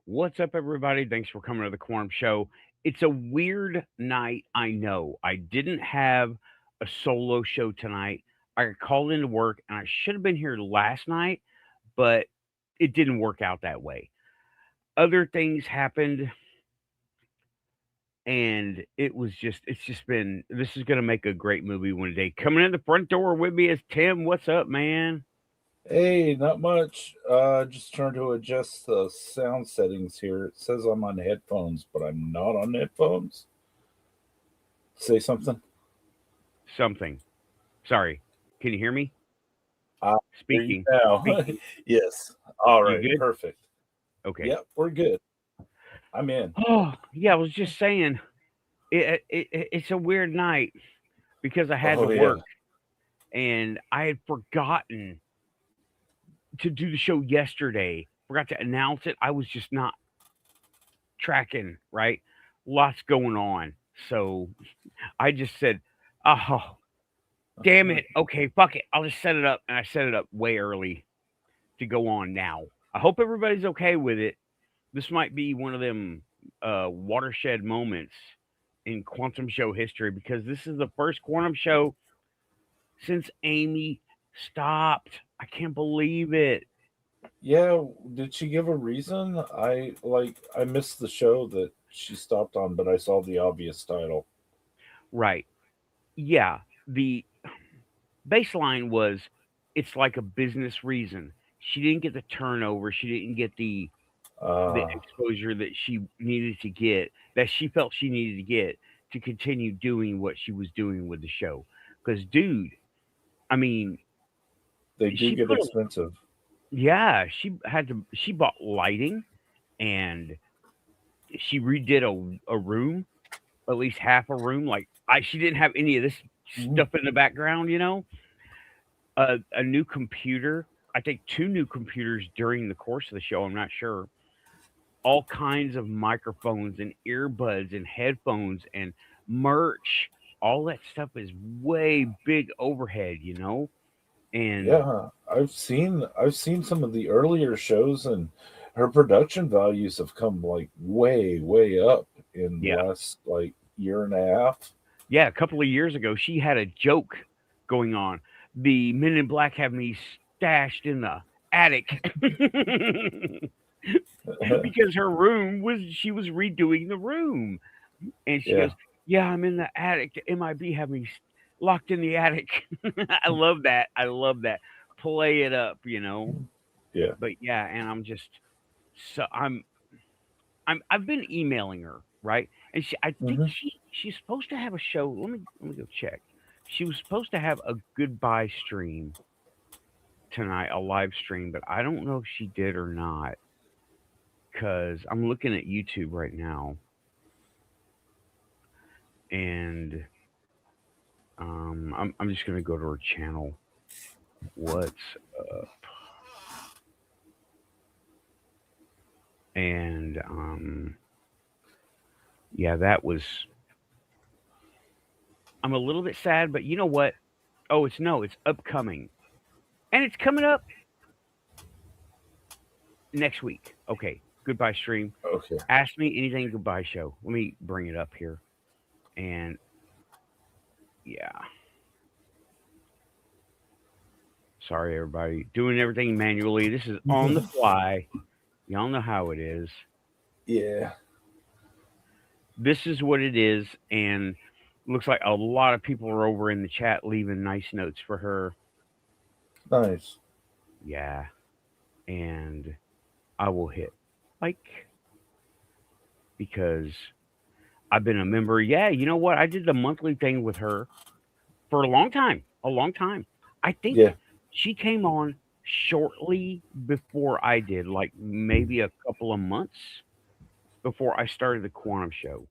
What's up, everybody? Thanks for coming to the Quorum Show. It's a weird night, I know. I didn't have a solo show tonight. I got called into work, and I should have been here last night, but it didn't work out that way. Other things happened, and it's just been, this is going to make a great movie one day. Coming in the front door with me is Tim. What's up, man? Hey, not much. Just trying to adjust the sound settings here. It says I'm on headphones, but I'm not on headphones. Say something. Something. Sorry. Can you hear me? I hear you Speaking. now. Speaking. Yes. All You right. good? Perfect. Okay. Yep, we're good. I'm in. Oh, yeah, I was just saying, it's a weird night because I had to Oh yeah. work and I had forgotten to do the show yesterday. Forgot to announce it. I was just not tracking, right? Lots going on. So I just said, oh, damn it. Okay, fuck it. I'll just set it up. And I set it up way early to go on now. I hope everybody's okay with it. This might be one of them watershed moments in quantum show history because this is the first quantum show since Amy stopped. I can't believe it. Yeah. Did she give a reason? I missed the show that she stopped on, but I saw the obvious title. Right. Yeah. The baseline was it's like a business reason. She didn't get the turnover. She didn't get the Uh exposure that she needed to get, that she felt she needed to get to continue doing what she was doing with the show. Because, dude, I mean, they do she get put a expensive. yeah, she bought lighting and she redid a room, at least half a room. Like she didn't have any of this Mhm. stuff in the background, you know. A new computer, I think two new computers during the course of the show. I'm not sure. All kinds of microphones and earbuds and headphones and merch. All that stuff is way big overhead, you know. And Yeah, I've seen some of the earlier shows, and her production values have come like way up in the yeah, last like year and a half. yeah, a couple of years ago, she had a joke going on. The Men in Black have me stashed in the attic because her room was she was redoing the room, and she Yeah. goes, "Yeah, I'm in the attic. The MIB have me locked in the attic." I love that. I love that. Play it up, you know. Yeah. But yeah, and I'm just so I've been emailing her, right? And I think Hmm. she's supposed to have a show. Let me go check. She was supposed to have a goodbye stream tonight, a live stream, but I don't know if she did or not. Cause I'm looking at YouTube right now, and I'm just gonna go to her channel. What's and yeah, that was. I'm a little bit sad, but you know what? Oh, it's no, it's upcoming, and it's coming up next week. Okay, goodbye stream. Okay. Ask me anything goodbye show. Let me bring it up here. And yeah, sorry everybody. Doing everything manually. This is on the fly. Y'all know how it is. Yeah. This is what it is. And looks like a lot of people are over in the chat leaving nice notes for her. Nice. Yeah. And I will hit like because I've been a member. Yeah, you know what? I did the monthly thing with her for a long time. A long time. I think Yeah. she came on shortly before I did, like maybe a couple of months before I started the Quantum Show.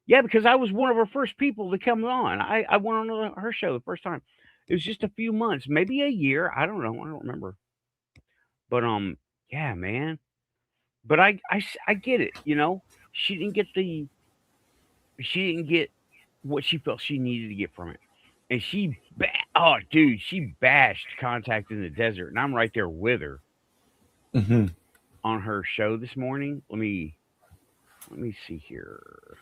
Yeah, because I was one of her first people to come on. I went on her show the first time. It was just a few months, maybe a year. I don't know. I don't remember. But yeah, man. But I get it. You know, she didn't get the she didn't get what she felt she needed to get from it. And oh, dude, she bashed Contact in the Desert, and I'm right there with her. Hmm. on her show this morning. Let me see here.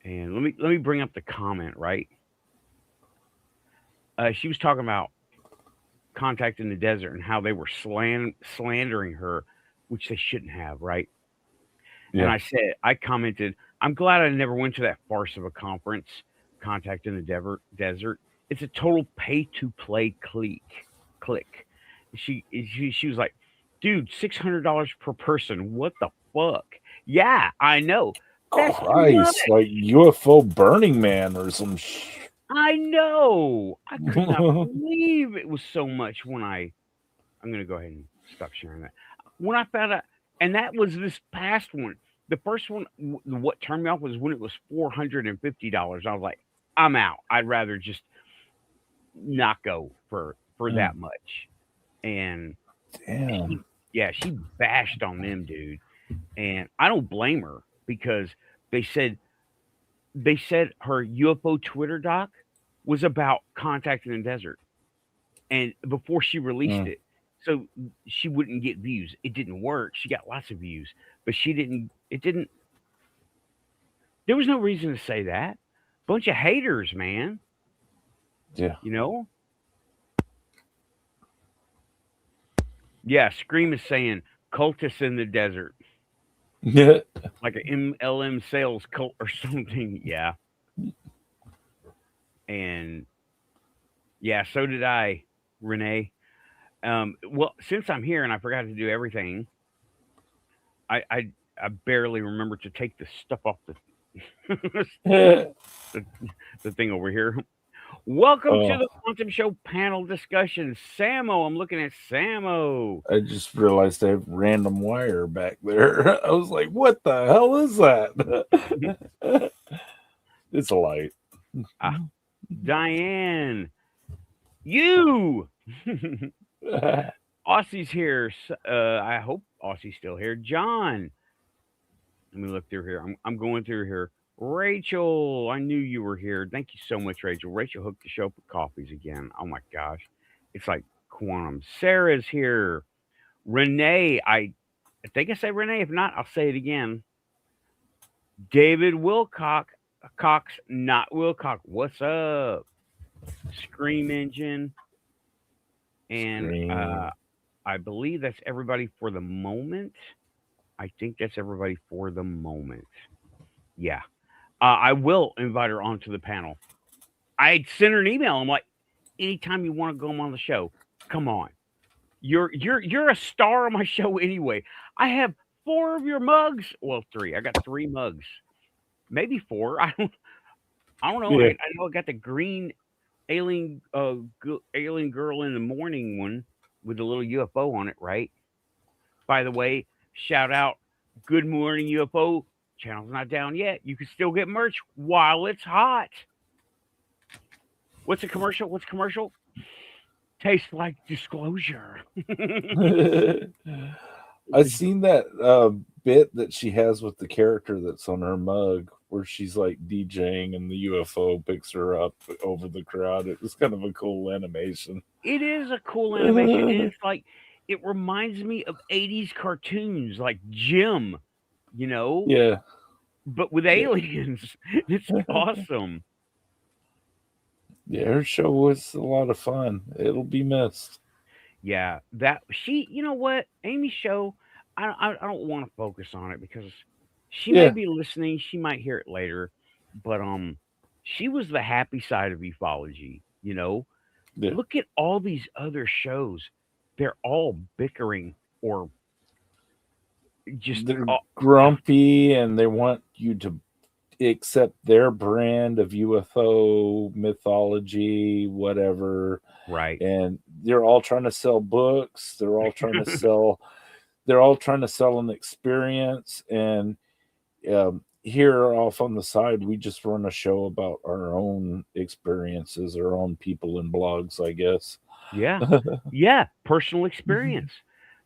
And let me bring up the comment, right? She was talking about Contact in the Desert and how they were slandering her, which they shouldn't have, right? And Yeah. I commented, I'm glad I never went to that farce of a conference, Contact in the Desert. It's a total pay to play click. She was like, dude, $600 per person. What the fuck? Yeah, I know. That's too much. Christ, like UFO Burning Man or some I know. I could not believe it was so much I'm gonna go ahead and stop sharing that. When I found out, and that was this past one. The first one, what turned me off was when it was $450. I was like, I'm out. I'd rather just not go for that much. And Damn. she bashed on them, dude. And I don't blame her because they said her UFO Twitter doc was about Contact in the Desert, and before she released it, so she wouldn't get views. It didn't work. She got lots of views, but she didn't. It didn't. There was no reason to say that. Bunch of haters, man. Yeah. You know. Yeah, Scream is saying cultists in the desert, Yeah. like an MLM sales cult or something. Yeah. And yeah, so did I, Renee. Well, since I'm here and I forgot to do everything, I barely remember to take the stuff off the, the thing over here. Welcome to the Quantum Show panel discussion. Samo, I'm looking at Samo. I just realized I have random wire back there. I was like, what the hell is that? It's a light. Diane, you. Aussie's here. I hope Aussie's still here. John, let me look through here. I'm going through here. Rachel, I knew you were here. Thank you so much, Rachel. Rachel hooked the show up with coffees again. Oh my gosh. It's like quantum. Sarah's here. Renee, I think I said Renee. If not, I'll say it again. David Wilcock, Cox, not Wilcock. What's up? Scream Engine. And I believe that's everybody for the moment. I think that's everybody for the moment. Yeah. I will invite her onto the panel. I sent her an email. I'm like, anytime you want to come on the show, come on. You're a star on my show anyway. I have 4 of your mugs. Well, 3. I got 3 mugs, maybe 4. I don't know. Yeah. I know I got the green alien alien girl in the morning one with a little UFO on it, right? By the way, shout out, Good Morning UFO. Channel's not down yet. You can still get merch while it's hot. What's a commercial? What's commercial? Tastes like disclosure. I've seen that bit that she has with the character that's on her mug where she's like DJing and the UFO picks her up over the crowd. It was kind of a cool animation. It is a cool animation. And it's like, it reminds me of 80s cartoons like Jim, you know? Yeah. But with aliens. It's awesome. Yeah, her show was a lot of fun. It'll be missed. Yeah, you know what? Amy's show, I don't want to focus on it because she may be listening. She might hear it later, but she was the happy side of ufology. You know, look at all these other shows; they're all bickering or just they're grumpy, and they want you to accept their brand of UFO mythology, whatever. Right. And they're all trying to sell books. They're all trying to sell. They're all trying to sell an experience. And here, off on the side, we just run a show about our own experiences, our own people and blogs, I guess. Yeah, yeah, personal experience.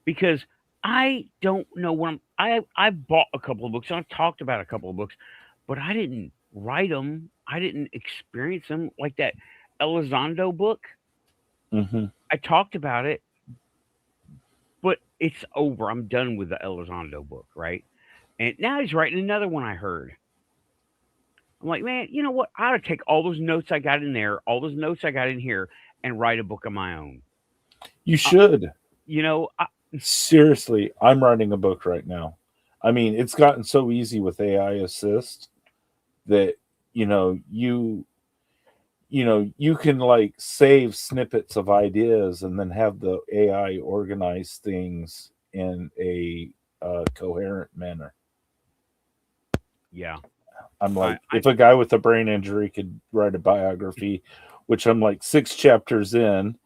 Because I don't know when I've bought a couple of books. I've talked about a couple of books, but I didn't write them. I didn't experience them like that Elizondo book. I talked about it, it's over. I'm done with the Elizondo book, right? And now he's writing another one. I heard. I'm like, man, you know what? I ought to take all those notes I got in there, all those notes I got in here, and write a book of my own. You Uh, should. you know, I, Seriously, I'm writing a book right now. I mean, it's gotten so easy with AI assist that you know you you can like save snippets of ideas and then have the AI organize things in a coherent manner. yeah, I'm like, I if a guy with a brain injury could write a biography, which I'm like 6 chapters in,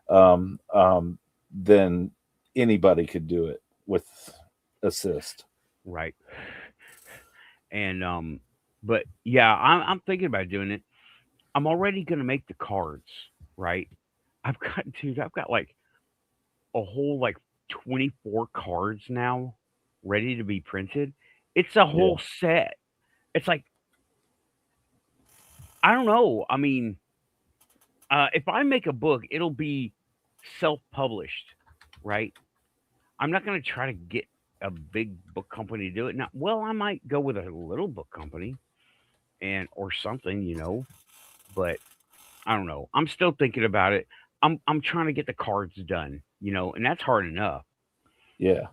um, um, then anybody could do it with assist. right. And but yeah, I'm thinking about doing it. I'm already gonna make the cards, right? I've got, dude, I've got like a whole like 24 cards now ready to be printed. It's a Yeah. whole set. It's like, I don't know. I mean, if I make a book, it'll be self-published, right? I'm not going to try to get a big book company to do it. Now, well, I might go with a little book company and or something, but I don't know. I'm still thinking about it. I'm trying to get the cards done, and that's hard enough. Yeah.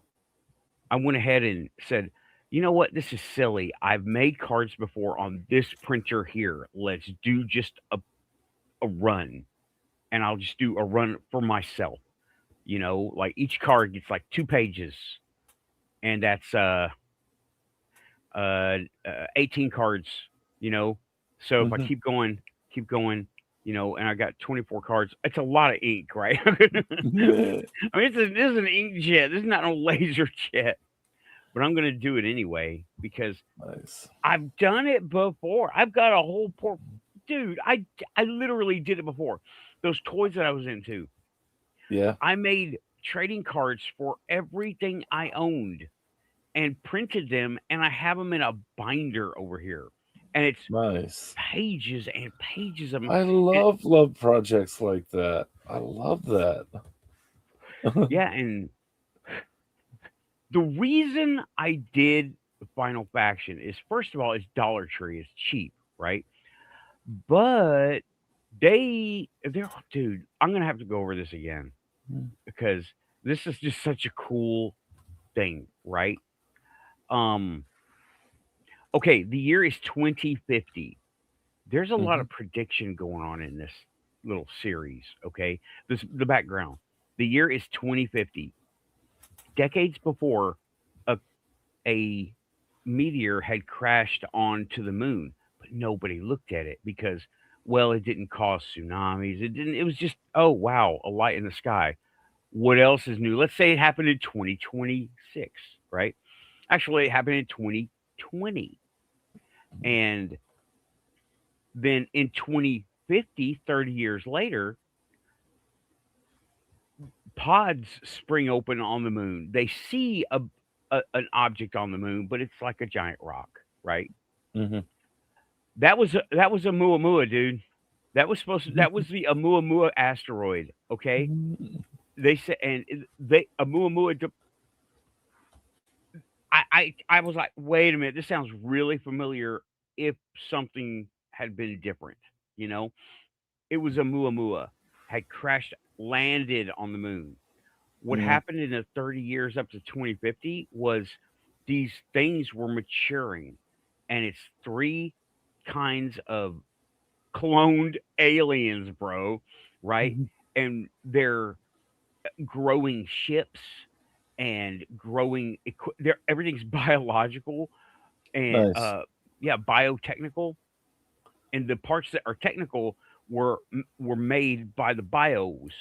I went ahead and said, you know what? This is silly. I've made cards before on this printer here. Let's do just a run. And I'll just do a run for myself. Like each card gets like 2 pages. And that's 18 cards, you know. So if I Hmm. keep going, and I got 24 cards, it's a lot of ink, right? I mean, this is an ink jet. This is not a laser jet, but I'm going to do it anyway because Nice. I've done it before. I've got a whole dude. I literally did it before. Those toys that I was into. Yeah. I made trading cards for everything I owned and printed them, and I have them in a binder over here, and it's Nice. pages and pages of them. I And love projects like that. I love that. yeah, and the reason I did Final Faction is, first of all, it's Dollar Tree. It's cheap, right? But they're dude, I'm gonna have to go over this again because this is just such a cool thing, right? Um, okay, the year is 2050. There's a lot Hmm. of prediction going on in this little series. Okay, the background. The year is 2050. Decades before, a a meteor had crashed onto the moon, but nobody looked at it because, well, it didn't cause tsunamis. It didn't. It was just, oh wow, a light in the sky. What else is new? Let's say it happened in 2026, right? Actually, it happened in 2020. And then in 2050, 30 years later, pods spring open on the moon. They see an object on the moon, but it's like a giant rock, right? Hmm. That was a Muamua, dude. That was the Oumuamua asteroid. Okay, they said, and they Oumuamua. I was like, wait a minute, this sounds really familiar. If something had been different, you know, it was a Muamua had crashed, landed on the moon. What Hmm. happened in the 30 years up to 2050 was these things were maturing, and it's three kinds of cloned aliens, bro, right? And they're growing ships and growing. Everything's biological and Nice. yeah, biotechnical, and the parts that are technical were made by the bios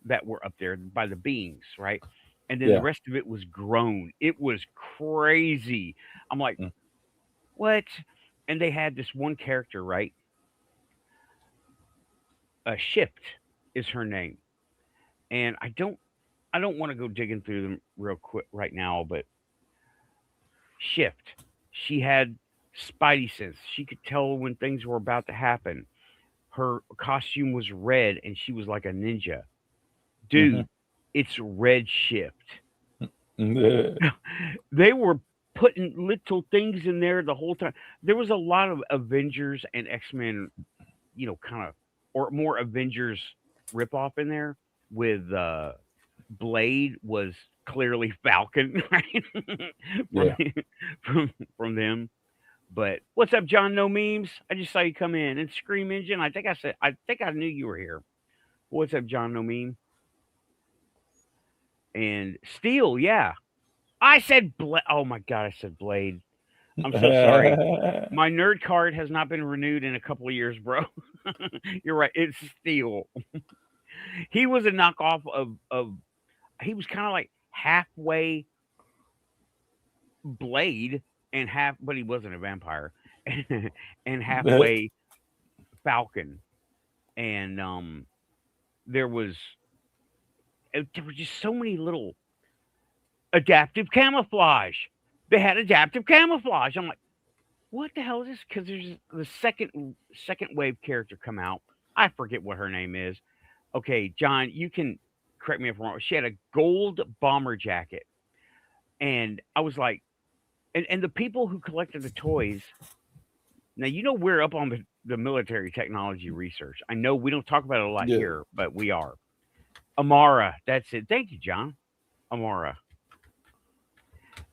that were up there by the beings, right? And then the Yeah. rest of it was grown. It was crazy. I'm like, Mm. what? And they had this one character, right? Shift is her name, and I don't want to go digging through them real quick right now, but Shift, she had spidey sense. She could tell when things were about to happen. Her costume was red, and she was like a ninja. Hmm. Dude, it's Red Shift. They were putting little things in there the whole time. There was a lot of Avengers and X-Men, kind of, or more Avengers ripoff in there with Blade was clearly Falcon, right? from, Yeah. from them. But what's up, John? No memes. I just saw you come in and Scream Engine. I think I knew you were here. What's up, John? No meme. And Steel, yeah. I said Blade. Oh my god, I said Blade. I'm so sorry. My nerd card has not been renewed in a couple of years, bro. You're right. It's Steel. He was a knockoff of. He was kind of like halfway Blade and but he wasn't a vampire, and halfway Falcon. And there was there were just so many little adaptive camouflage. They had adaptive camouflage. I'm like, what the hell is this? Because there's the second wave character come out. I forget what her name is. Okay, John, you can correct me if I'm wrong. She had a gold bomber jacket, and I was like, and the people who collected the toys. Now we're up on the military technology research. I know we don't talk about it a lot Yeah. here, but we are. Amara, that's it. Thank you, John. Amara,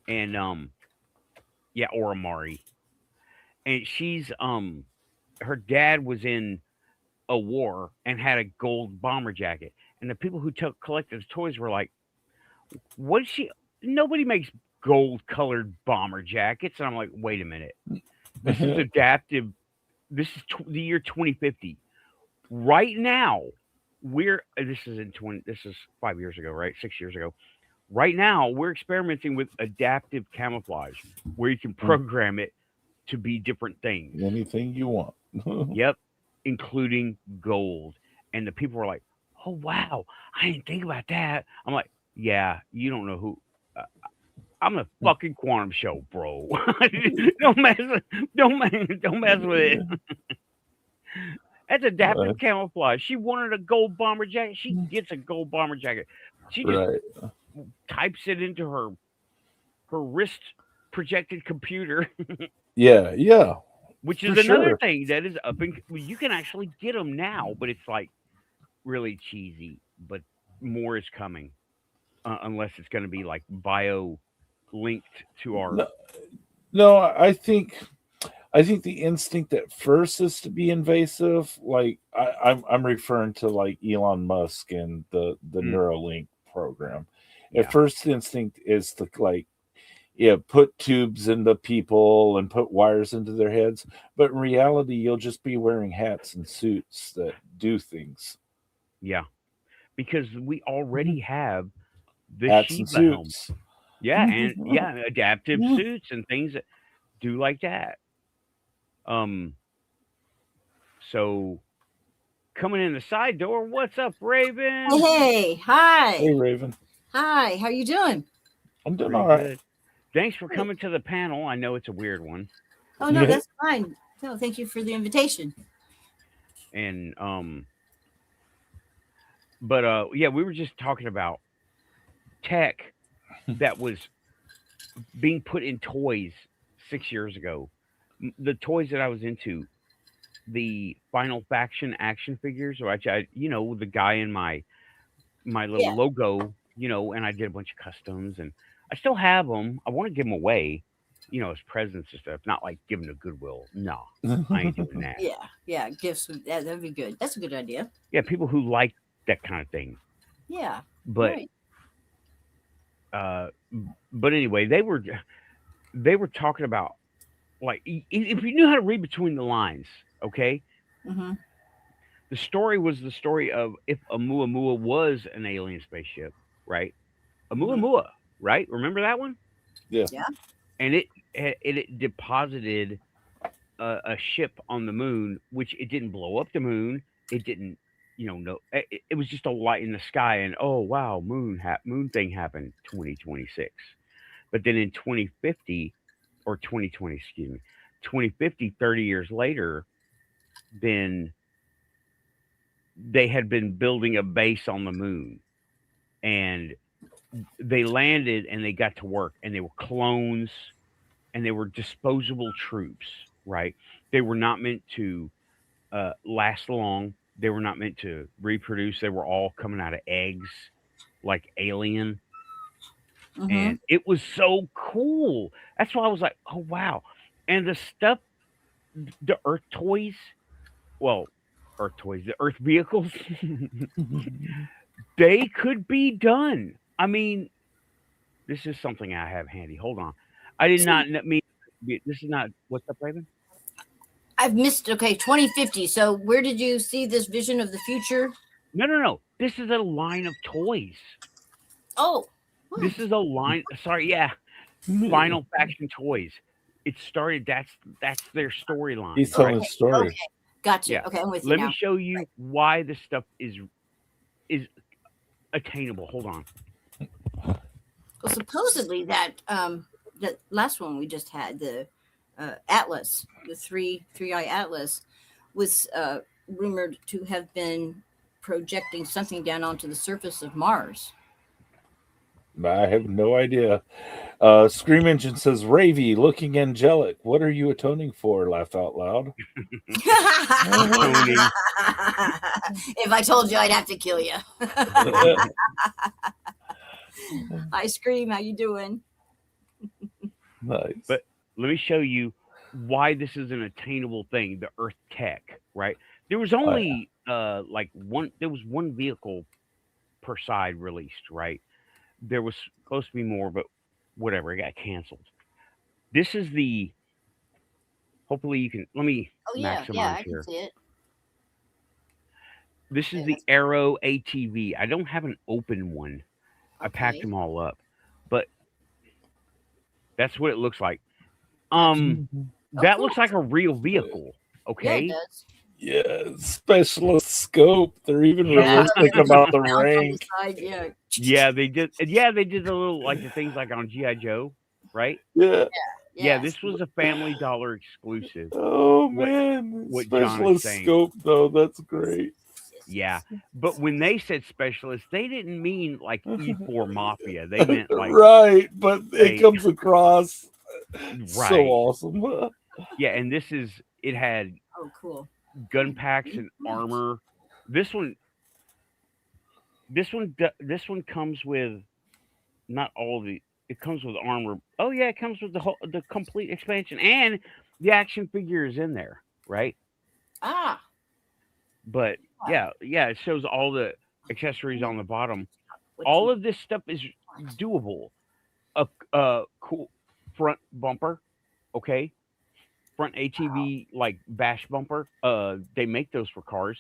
and yeah, or Amari, and she's her dad was in a war and had a gold bomber jacket. And the people who collected the toys were like, "What is she? Nobody makes gold colored bomber jackets." And I'm like, "Wait a minute. This is adaptive. This is the year 2050. Right now, this is in 20. This is 5 years ago, right? 6 years ago. Right now, we're experimenting with adaptive camouflage, where you can program it to be different things. Anything you want. Yep, including gold. And the people were like, "Oh wow, I didn't think about that." I'm like, "Yeah, you don't know who. Uh, I'm a fucking quantum show, bro. don't mess, don't mess with it. That's adaptive camouflage. She wanted a gold bomber jacket. She gets a gold bomber jacket. She just types it into her wrist projected computer." Yeah. Which is another thing that is up in. You can actually get them now, but it's like really cheesy. But more is coming, unless it's going to be like bio linked to our. No, I think the instinct at first is to be invasive. Like I'm referring to like Elon Musk and the Neuralink program. At first, the instinct is to like, yeah, put tubes into people and put wires into their heads. But in reality, you'll just be wearing hats and suits that do things. Yeah, because we already have the hats Shiba and suits. helmet. Yeah, and yeah, adaptive suits and things that do like that. So coming in the side door, what's up, Raven? Hey, hi. Hey, Raven. Hi, how you doing? I'm doing Pretty all right. good. Thanks for coming to the panel. I know it's a weird one. Oh no, that's fine. No, thank you for the invitation. And but yeah, we were just talking about tech that was being put in toys 6 years ago. The toys that I was into, the Final Faction action figures, or the guy in my little logo, and I did a bunch of customs, and I still have them. I want to give them away, as presents and stuff. Not like giving to Goodwill. No, I ain't doing that. Yeah, gifts. That'd be good. That's a good idea. Yeah, people who like that kind of thing. Yeah, but but anyway, they were talking about, like, if you knew how to read between the lines, okay. The story was the story of if Oumuamua was an alien spaceship, right? Oumuamua, right? Remember that one? Yeah. And it deposited a ship on the moon, which it didn't blow up the moon. It didn't, no. It was just a light in the sky, and oh wow, moon thing happened 2026. But then in 2050 or 2020, excuse me, 2050, 30 years later, then they had been building a base on the moon, and they landed and they got to work, and they were clones, and they were disposable troops, right? They were not meant to last long. They were not meant to reproduce. They were all coming out of eggs, like Alien, Mm-hmm. and it was so cool. That's why I was like, oh wow. And the stuff, the Earth toys, well, Earth toys, the Earth vehicles, they could be done. I mean, this is something I have handy. Hold on. I did not mean this is not what's up, Raven? I've missed. Okay, 2050. So where did you see this vision of the future? No. This is a line of toys. Oh, This is a line. Sorry, yeah. Final Faction toys. It started. That's their storyline. He's telling Right? a story. okay, gotcha. Yeah. Okay, I'm with you Let now. me show you why this stuff is attainable. Hold on. Well, supposedly that the last one we just had, the Atlas, the three-eye Atlas, was rumored to have been projecting something down onto the surface of Mars. I have no idea. Scream Engine says, Ravy, looking angelic. What are you atoning for? Laugh out loud. Atoning. If I told you, I'd have to kill you. Hi, Scream. How you doing? Nice. But let me show you why this is an attainable thing, the Earth tech, right? There was only like one there was one vehicle per side released, right? There was supposed to be more, but whatever, it got canceled. This is the hopefully you can let me Oh yeah, maximize yeah, I here. can see it. This is Okay, the Arrow ATV. I don't have an open one. I packed okay. them all up. But that's what it looks like. Oh, That cool. looks like a real vehicle. Yeah, it Okay. does. Yeah, specialist scope. They're even Yeah. realistic about the Mounts on the rank. side, yeah. Yeah, they did. Yeah, they did the little like the things like on GI Joe, right? Yeah. Yeah, Yes. this was a Family Dollar exclusive. Oh What man, what John is specialist saying. scope though. That's great. Yeah, but when they said specialist, they didn't mean like E4 Mafia. They meant like Right, but it they comes across so right. awesome. Yeah, and it had Oh, cool. gun packs and armor. This one this one comes with not all the it comes with armor. Oh yeah, it comes with the complete expansion and the action figure is in there, right? Ah, But yeah, it shows all the accessories on the bottom. what All you of this stuff is doable. A cool front bumper, okay? Front ATV like bash bumper. They make those for cars.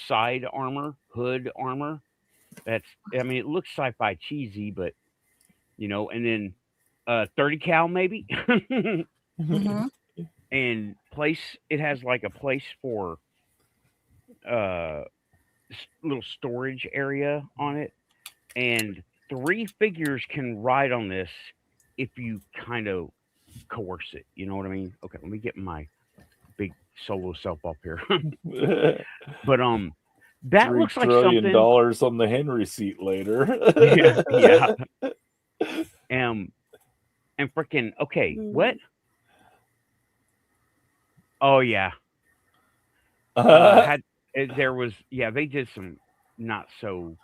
Side armor, hood armor. That's I mean, it looks sci-fi cheesy, but and then 30 cal maybe. Mhm. And it has like a place for uh little storage area on it, and 3 figures can ride on this if you kind of coerce it. You know what I mean? Okay, let me get my big solo self up here. But that $3 looks like trillion something. on the Henry seat later. Yeah. And freaking okay, what? Oh yeah. There was they did some not so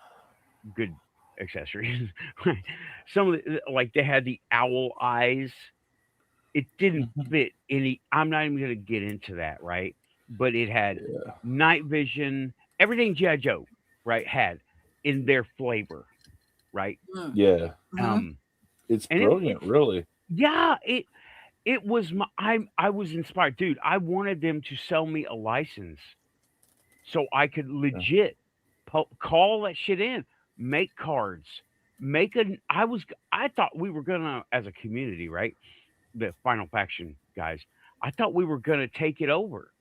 good accessories. Some of like they had the owl eyes. It didn't fit any. I'm not even gonna get into that, right? But it had night vision, everything GI Joe, right? Had in their flavor, right? Mm. Yeah, Um, it's and brilliant, really. yeah, it was my. I was inspired, dude. I wanted them to sell me a license so I could legit call that shit in, make cards, make a. I thought we were gonna as a community, right? The Final Faction guys. I thought we were gonna take it over.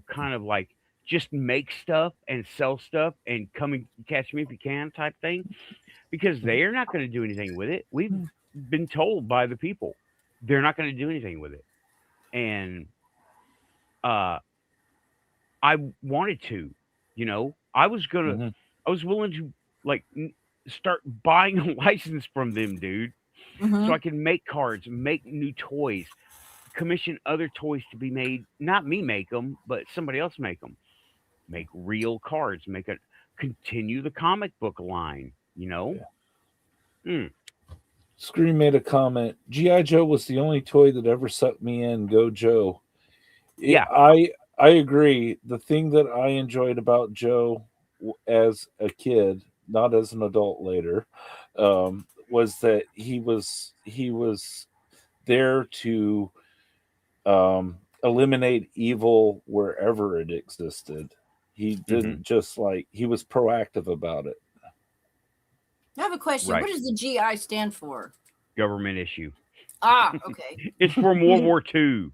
Kind of like just make stuff and sell stuff and come and catch me if you can type thing because they are not going to do anything with it. We've been told by the people they're not going to do anything with it, and uh, I wanted to. I was gonna. Mhm. I was willing to like start buying a license from them, dude, so Mm-hmm. I can make cards, make new toys, commission other toys to be made. Not me make them, but somebody else make them. Make real cards. Continue the comic book line. You know. Yeah. Mm, Scream made a comment. GI Joe was the only toy that ever sucked me in. Go Joe. yeah. I agree. The thing that I enjoyed about Joe as a kid, not as an adult later, was that he was there to eliminate evil wherever it existed. He Hmm. didn't just like he was proactive about it. I have a question. Right. What does the GI stand for? Government issue. Okay. It's from World War II. Okay.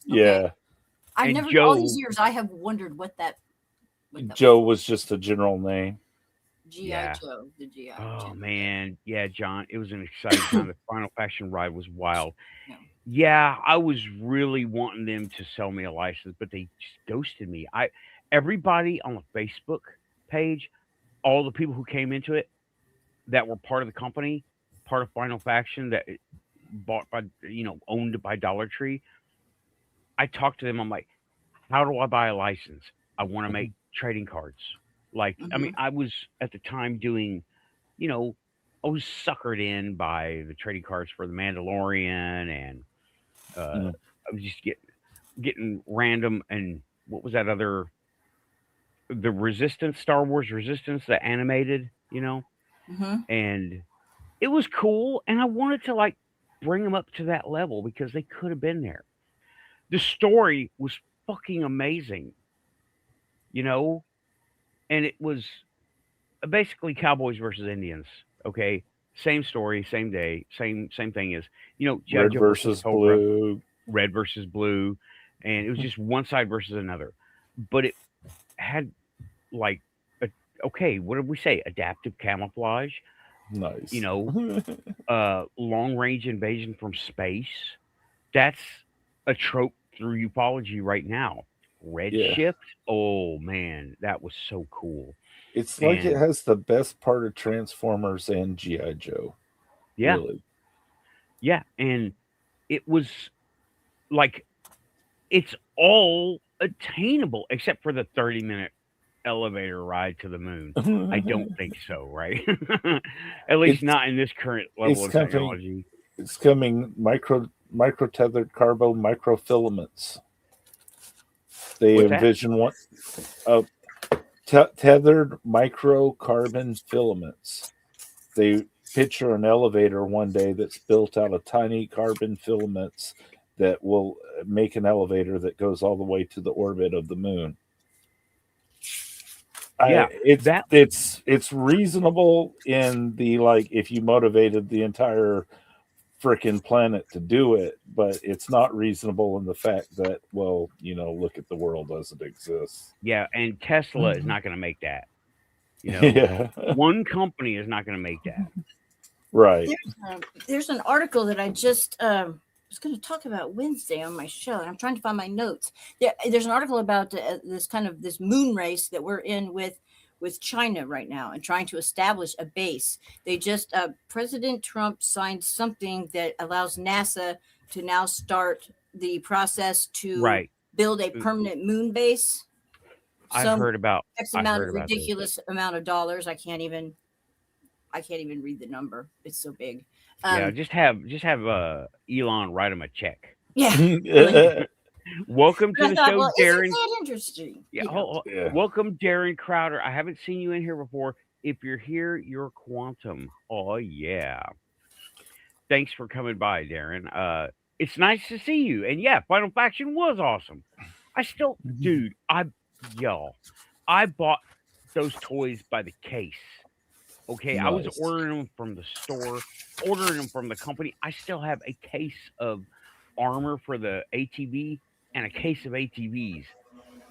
Yeah, I've And never all these Joe. years I have wondered what that Joe was just a general name. GI Yeah. Joe, the GI. Oh Joe. man, yeah, John. It was an exciting time. The Final Faction ride was wild. Yeah. Yeah, I was really wanting them to sell me a license, but they just ghosted me. Everybody on the Facebook page, all the people who came into it that were part of the company, part of Final Faction that bought by owned by Dollar Tree. I talked to them. I'm like, how do I buy a license? I want to make trading cards. Like, I mean, Mm-hmm. I was at the time doing, you know, I was suckered in by the trading cards for the Mandalorian, and Mm. I was just getting random. And what was that other, the Resistance, Star Wars Resistance, the animated, Mm-hmm. and it was cool. And I wanted to like bring them up to that level because they could have been there. The story was fucking amazing, you know, and it was basically cowboys versus Indians. Okay, same story, same day, same thing as GI Red Joe versus versus Cobra, blue. red versus blue, and it was just one side versus another. But it had like a, okay, what did we say? Adaptive camouflage, you Nice. know, long range invasion from space. That's a trope through ufology right now. Yeah. Redshift. Oh man, that was so cool. It's like it And has the best part of Transformers and GI Joe. yeah, Really. yeah, and it was like it's all attainable except for the 30-minute elevator ride to the moon. I don't think so, right? At least it's not in this current level it's of coming. technology. It's coming. Micro tethered carbo microfilaments. They What's that? envision one tethered microcarbon filaments. They picture an elevator one day that's built out of tiny carbon filaments that will make an elevator that goes all the way to the orbit of the moon. Yeah, It's that it's reasonable in the like if you motivated the entire freaking planet to do it, but it's not reasonable in the fact that look at the world as it exists. yeah, and Tesla is not going to make that. Yeah, One company is not going to make that. right. There's an article that I just was going to talk about Wednesday on my show, and I'm trying to find my notes. There's an article about this moon race that we're in with China right now, and trying to establish a base. They just President Trump signed something that allows NASA to now start the process to Right. build a permanent moon base. I Some heard about X I amount heard of about this. ridiculous amount of dollars. I can't even read the number. It's so big. Yeah, Um, just have Elon write him a check. yeah, really. Welcome But to I the thought, show, well, isn't Darren. that interesting? Yeah, You know, Yeah. welcome, Darren Crowder. I haven't seen you in here before. If you're here, you're quantum. Oh yeah. Thanks for coming by, Darren. It's nice to see you. And yeah, Final Faction was awesome. I still, dude, I bought those toys by the case. Okay, I was Nice. ordering them from the store, ordering them from the company. I still have a case of armor for the ATV and a case of ATVs.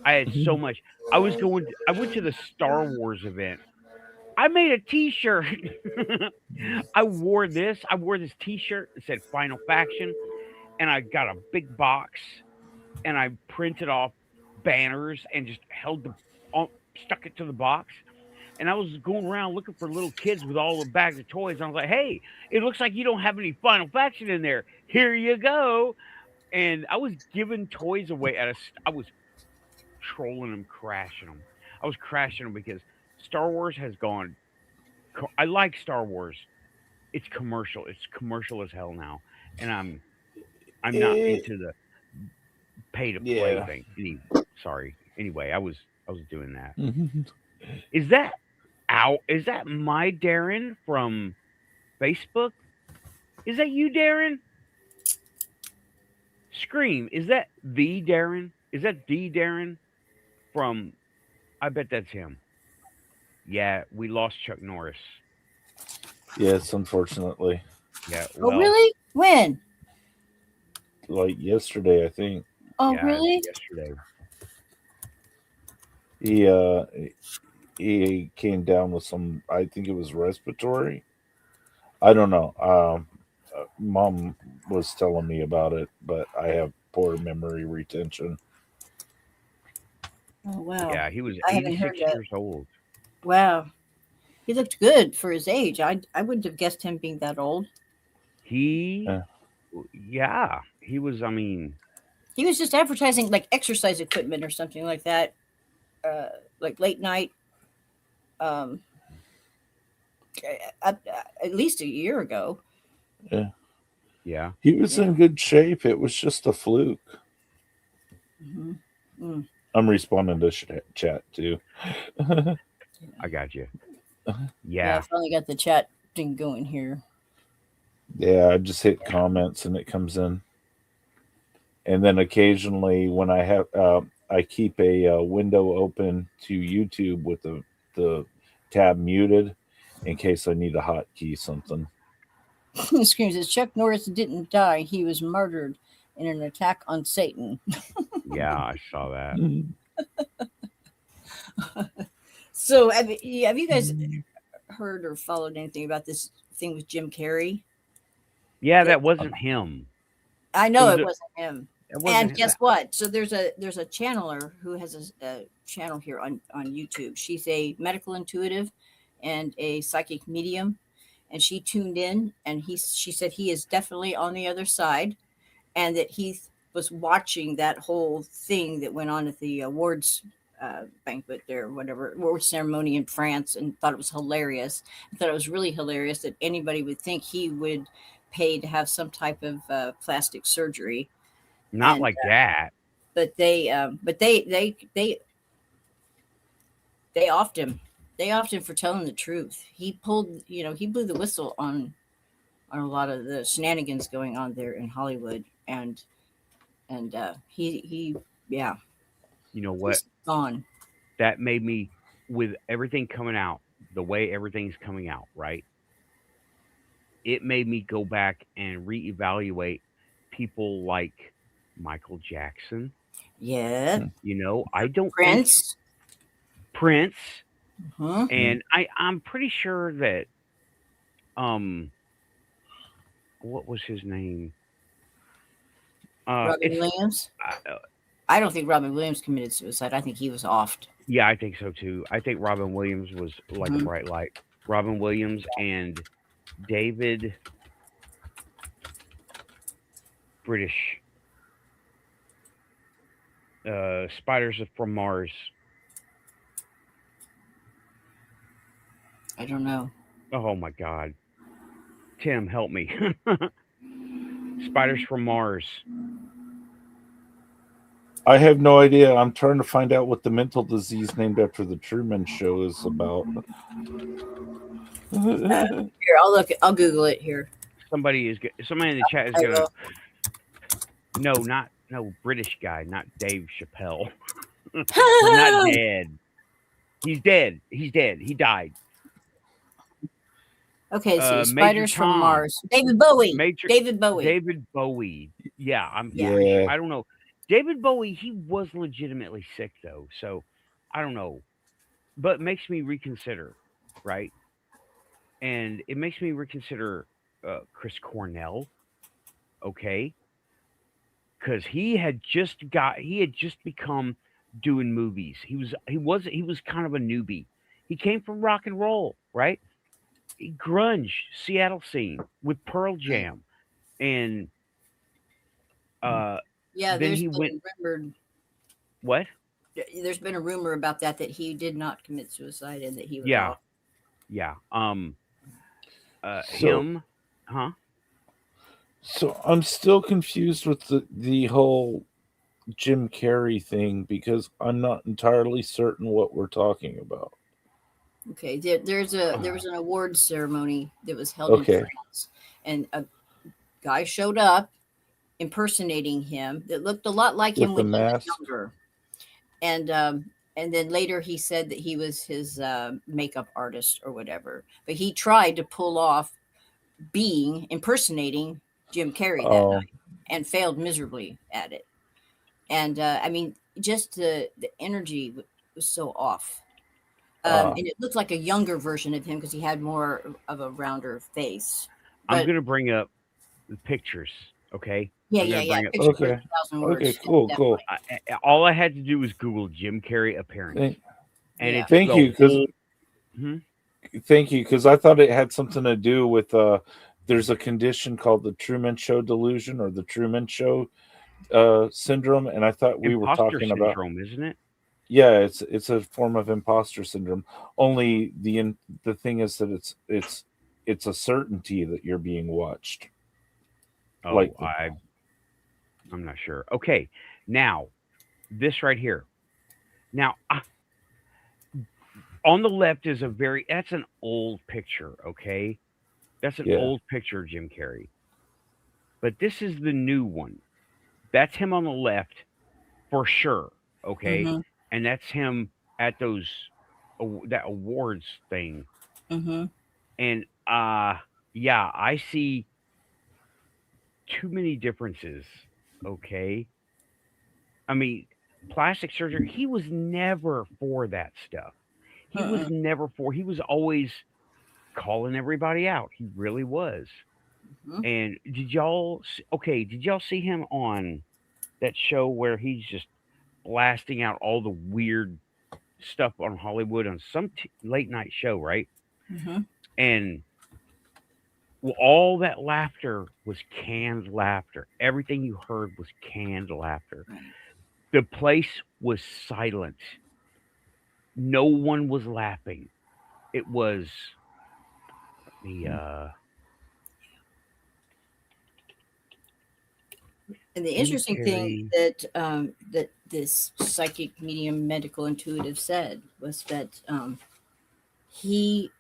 I had so much. I went to the Star Wars event. I made a T-shirt. I wore this. I wore this T-shirt that said Final Faction, and I got a big box, and I printed off banners and just stuck it to the box. and I was going around looking for little kids with all the bags of toys. I was like, "Hey, it looks like you don't have any Final Faction in there. Here you go." And I was giving toys away I was trolling them, crashing them. I was crashing them because Star Wars has gone. I like Star Wars. It's commercial. It's commercial as hell now, and I'm not It, into the pay to play yeah. thing. Sorry. Anyway, I was doing that. Mhm. Is that out? Is that my Darren from Facebook? Is that you, Darren? Scream. Is that the Darren? Is that the Darren from? I bet that's him. Yeah, we lost Chuck Norris. Yes, unfortunately. Yeah, Oh, well, really? When? Like yesterday, I think Oh, yeah, really? yesterday. he he came down with some. I think it was respiratory. I don't know. Mom was telling me about it, but I have poor memory retention. Oh, wow. Yeah, he was I haven't heard 86 that. years old. Wow. He looked good for his age. I wouldn't have guessed him being that old. He, Yeah. yeah, he was. I mean, He was just advertising like exercise equipment or something like that, uh, like late night. Um, at least a year ago. Yeah. yeah. He was Yeah. in good shape. It was just a fluke. hmm Mm. I'm responding to chat too. I got you. Yeah, I Yeah. finally got the chat thing going here. Yeah, I just hit comments and it comes in. And then occasionally, when I have, I keep a window open to YouTube with the tab muted in case I need a hotkey something. Screams says Chuck Norris didn't die; he was murdered in an attack on Satan. Yeah, I saw that. So, have you guys heard or followed anything about this thing with Jim Carrey? Yeah, That that wasn't him. I It know was it a. wasn't him. It And wasn't guess that. what? So there's a channeler who has a channel here on YouTube. She's a medical intuitive and a psychic medium, and she tuned in and she said he is definitely on the other side, and that he was watching that whole thing that went on at the awards banquet there, whatever award ceremony in France, and thought it was hilarious. I thought it was really hilarious that anybody would think he would pay to have some type of plastic surgery. Not And like that. but they offed him. They offed him for telling the truth. He pulled, he blew the whistle on a lot of the shenanigans going on there in Hollywood, and he yeah, You know what? he's gone. That made me, with everything coming out, the way everything's coming out, right? It made me go back and reevaluate people like Michael Jackson. Yeah, I don't think Prince. Prince, Huh? and I'm pretty sure that um what was his name? Robin It's Williams. I don't think Robin Williams committed suicide. I think he was offed. yeah, I think so too. I think Robin Williams was like a Mhm. bright light. Robin Williams and David British Spiders from Mars. I don't know. Oh my God, Tim, help me! Spiders from Mars. I have no idea. I'm trying to find out what the mental disease named after the Truman Show is about. Here, I'll look. I'll Google it here. Somebody in the chat is I gonna. will. No, British guy, not Dave Chappelle. He's not dead. He's dead. He's dead. He died. Okay, so Major Spiders from Tom. Mars. David Bowie. Major David Bowie. David Bowie. Yeah, I'm Yeah. pretty sure. Yeah. I don't know. David Bowie, he was legitimately sick though, so I don't know. But it makes me reconsider, right? And it makes me reconsider Chris Cornell, okay? Because he had just become doing movies. He was kind of a newbie. He came from rock and roll, right? Grunge, Seattle scene with Pearl Right. Jam, and uh, Yeah, then he went what? there's been a rumor about that he did not commit suicide and that he was Yeah, off. yeah. So Him, huh? so I'm still confused with the whole Jim Carrey thing because I'm not entirely certain what we're talking about. Okay, there was an awards ceremony that was held in Okay. France, and a guy showed up impersonating him that looked a lot like him With the when he was mask. younger, and then later he said that he was his makeup artist or whatever. But he tried to pull off being impersonating Jim Carrey that Oh, night and failed miserably at it. And I mean, just the energy was so off. uh, And it looked like a younger version of him because he had more of a rounder face. I'm But gonna bring up the pictures. Okay, yeah, I'm yeah, gonna yeah. bring up. Picture for okay. 1,000 Okay, words. cool, cool. Definitely. All I had to do was Google Jim Carrey appearance, Thank, and Yeah. it's thank the you, because whole. Mhm. I thought it had something to do with there's a condition called the Truman Show delusion or the Truman Show syndrome, and I thought we were Imposter talking about. syndrome, isn't it? Yeah, it's a form of imposter syndrome. Only the thing is that it's a certainty that you're being watched. Oh, Like I'm not sure. Okay, now this right here. Now on the left is that's an old picture. Okay, that's an yeah, old picture of Jim Carrey. But this is the new one. That's him on the left for sure. Okay, Mm-hmm. and that's him at that awards thing. Mm-hmm. And yeah, I see too many differences. Okay, I mean, plastic surgery. He was never for that stuff. He was Mm-mm. never for. He was always calling everybody out. He really was. Mm-hmm. And okay, did y'all see him on that show where he's just blasting out all the weird stuff on Hollywood on some late night show, right? Mm-hmm. And well, all that laughter was canned laughter. Everything you heard was canned laughter. Right. The place was silent. No one was laughing. It was the And the Jim interesting thing Carrey. that this psychic medium medical intuitive said was that he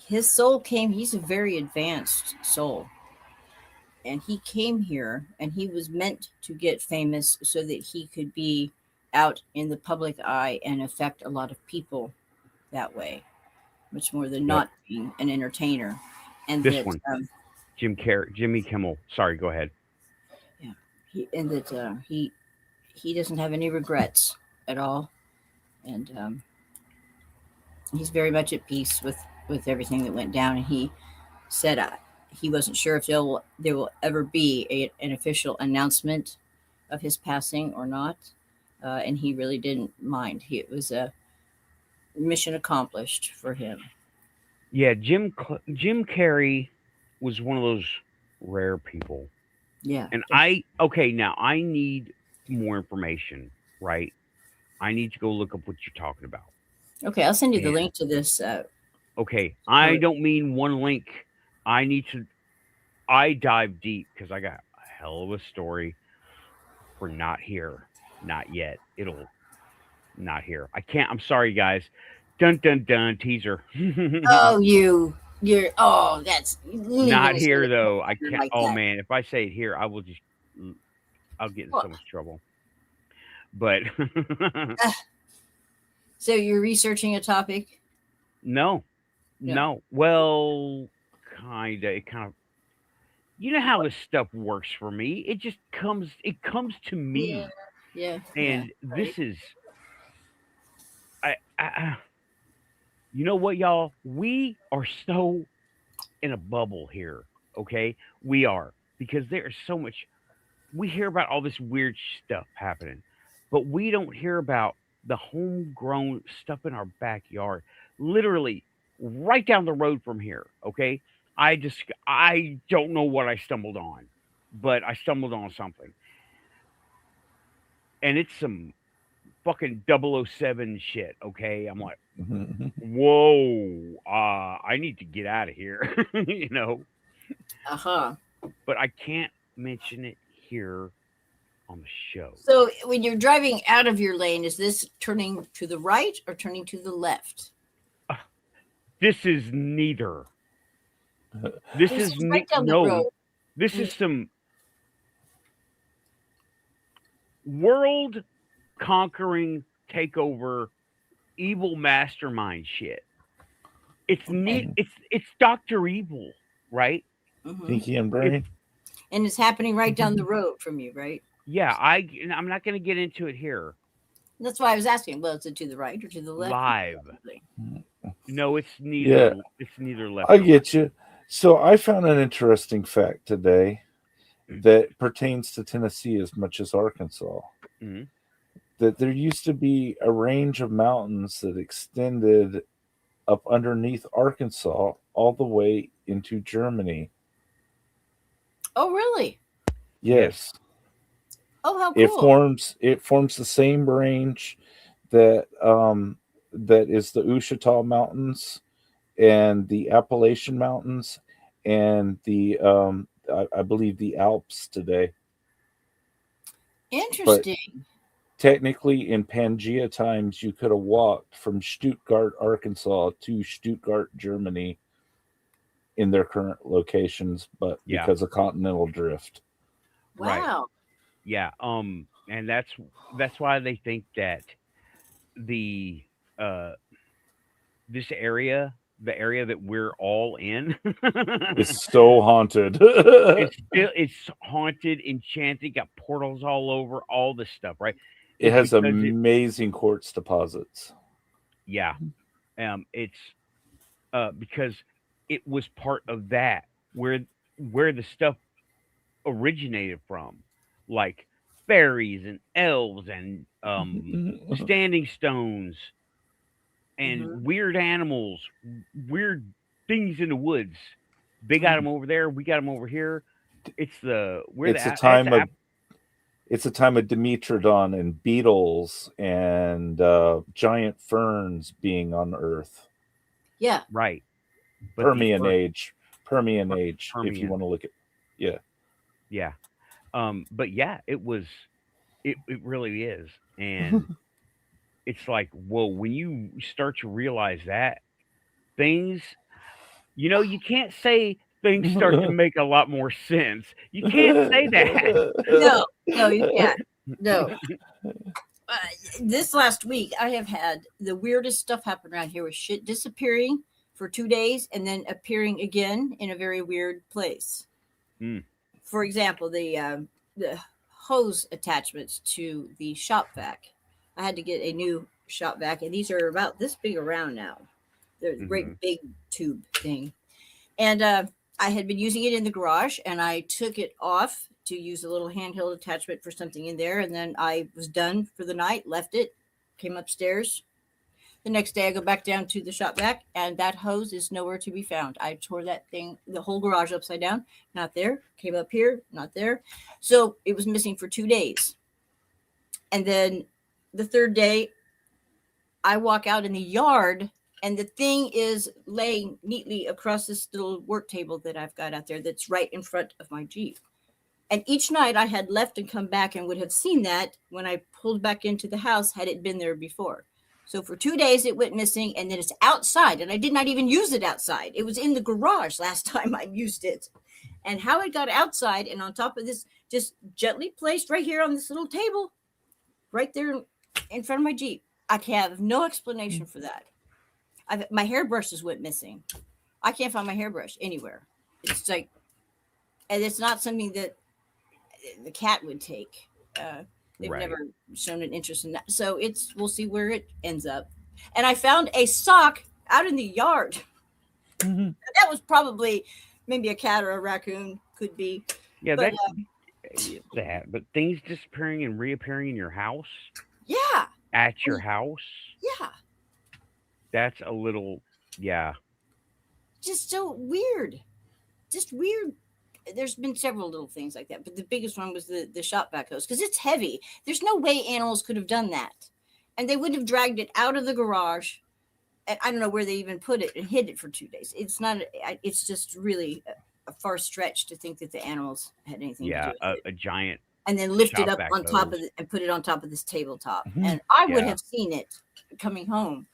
his soul came. He's a very advanced soul, and he came here and he was meant to get famous so that he could be out in the public eye and affect a lot of people that way, much more than Yep. not being an entertainer. And This that one, Jimmy Kimmel. Sorry, go ahead. yeah, he doesn't have any regrets at all, and he's very much at peace with everything that went down. And he said he wasn't sure if there will ever be an official announcement of his passing or not, and he really didn't mind. It was a mission accomplished for him. Yeah, Jim Carrey was one of those rare people. Yeah. And okay, now I need more information, right? I need to go look up what you're talking about. Okay, I'll send you the And link to this. okay, I don't mean one link. I need to I dive deep because I got a hell of a story for not here, not yet. It'll not here. I can't. I'm sorry, guys. Dun dun dun teaser. Oh, you're. Oh, that's Not legal. here though. I can't. Like Oh that. man, if I say it here, I will just. I'll get in Well, so much trouble. But so you're researching a topic? no, No. no. Well, kinda. It kind of. You know how this stuff works for me. It just comes. It comes to me, Yeah. Yeah. Yeah. and Right. this is. I. You know what, y'all? We are so in a bubble here. Okay, we are because there is so much. We hear about all this weird stuff happening, but we don't hear about the homegrown stuff in our backyard. literally right down the road from here. Okay, I don't know what I stumbled on, but I stumbled on something, and it's some fucking 007 shit. Okay, I'm like, Mhm. whoa, I need to get out of here, you know. Uh-huh. But I can't mention it here on the show. So when you're driving out of your lane, is this turning to the right or turning to the left? This is neither. This This is is right down the no. road. This is some world conquering takeover evil mastermind shit. It's neat. Okay. It's Doctor Evil, right? Mhm. Pinky and It's Brain. And it's happening right down the road from you, right? yeah. I'm not going to get into it here That's why I was asking. Well, is it to the right or to the left? live. Probably. No, it's neither. Yeah, It's neither left I or right. get you. So I found an interesting fact today that pertains to Tennessee as much as Arkansas. Mhm. That there used to be a range of mountains that extended up underneath Arkansas all the way into Germany. Oh, really? Yes. Oh, how It cool. forms the same range that that is the Ouachita Mountains and the Appalachian Mountains and the I believe the Alps today. But Interesting. technically in Pangea times you could have walked from Stuttgart, Arkansas to Stuttgart, Germany in their current locations, but Yeah. because of continental drift. Right. Wow. Yeah. And that's why they think that the uh this area, the area that we're all in, It's so haunted. it's haunted, enchanted, got portals all over, all this stuff, right? It It's has because it amazing quartz deposits. yeah. It's because it was part of that where the stuff originated from, like fairies and elves and standing stones and Hmm. weird animals, weird things in the woods. They got them over there. We got them over here. It's the where the It's a it's time of Dimetrodon and beetles and giant ferns being on Earth. Yeah. right, but these Permian were age. Permian age, if you Permian. want to look at yeah. Yeah. But yeah, it really is, and it's like whoa when you start to realize that things, you can't say things start to make a lot more sense. You can't say that. No, no, you can't. No. Uh, this last week, I have had the weirdest stuff happen around here with shit disappearing for 2 days and then appearing again in a very weird place. Mm, For example, the hose attachments to the shop vac. I had to get a new shop vac, and these are about this big around now. They're a hmm great big tube thing. And I had been using it in the garage, and I took it off to use a little handheld attachment for something in there. And then I was done for the night, left it, came upstairs. The next day, I go back down to the shop vac, and that hose is nowhere to be found. I tore that thing, the whole garage upside down, not there. Came up here, not there. So it was missing for 2 days. And then the third day, I walk out in the yard, and the thing is laying neatly across this little work table that I've got out there that's right in front of my Jeep. And each night I had left and come back and would have seen that when I pulled back into the house had it been there before. So for 2 days it went missing, and then it's outside, and I did not even use it outside. It was in the garage last time I used it. And how it got outside and on top of this, just gently placed right here on this little table, right there in front of my Jeep. I have no explanation for that. My hairbrushes went missing. I can't find my hairbrush anywhere. It's like, and it's not something that the cat would take. They've right. never shown an interest in that. So we'll see where it ends up. And I found a sock out in the yard. That was probably maybe a cat or a raccoon, could be. Yeah, But that could be that. But things disappearing and reappearing in your house, yeah, at your house, yeah. That's a little, yeah. Just so weird. Just weird. There's been several little things like that, but the biggest one was the shop vac hose because it's heavy. There's no way animals could have done that, and they would have dragged it out of the garage. And I don't know where they even put it and hid it for 2 days. It's not. It's just really a far stretch to think that the animals had anything to do with it. A giant. And then lift it shop up vac on top of hose. it and put it on top of this tabletop. Mhm. And I would Yeah. have seen it coming home.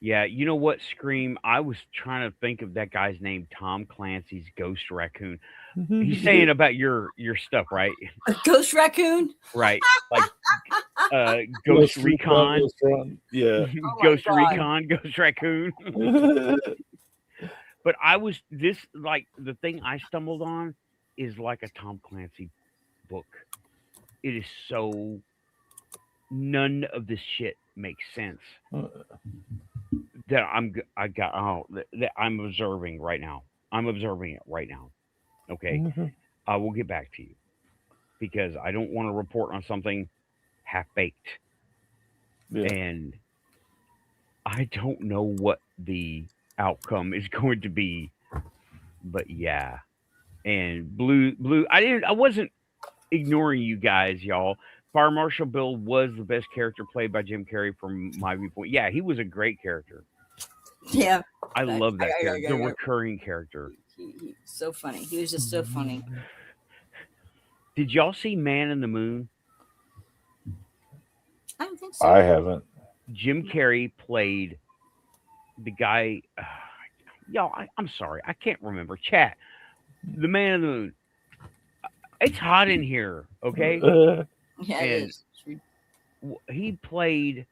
Yeah, you know what, Scream? I was trying to think of that guy's name, Tom Clancy's Ghost Raccoon. He's saying about your stuff, right? A ghost raccoon? Right. Like Ghost Recon. Ghost Run. Yeah. my Ghost God. Recon, Ghost Raccoon. But the thing I stumbled on is like a Tom Clancy book. It is so none of this shit makes sense that I'm observing right now. I'm observing it right now. Okay. I will get back to you because I don't want to report on something half baked. Yeah. And I don't know what the outcome is going to be. But yeah. And Blue, I wasn't ignoring you guys, y'all. Fire Marshal Bill was the best character played by Jim Carrey from my viewpoint. Yeah, he was a great character. Yeah. I love that character, yeah. the recurring character. He so funny. He was just so funny. Did y'all see Man in the Moon? I don't think so. I haven't. Jim Carrey played the guy. Y'all, I'm sorry, I can't remember. Chat. The Man in the Moon. It's hot in here, okay? Yeah, it and- is. He played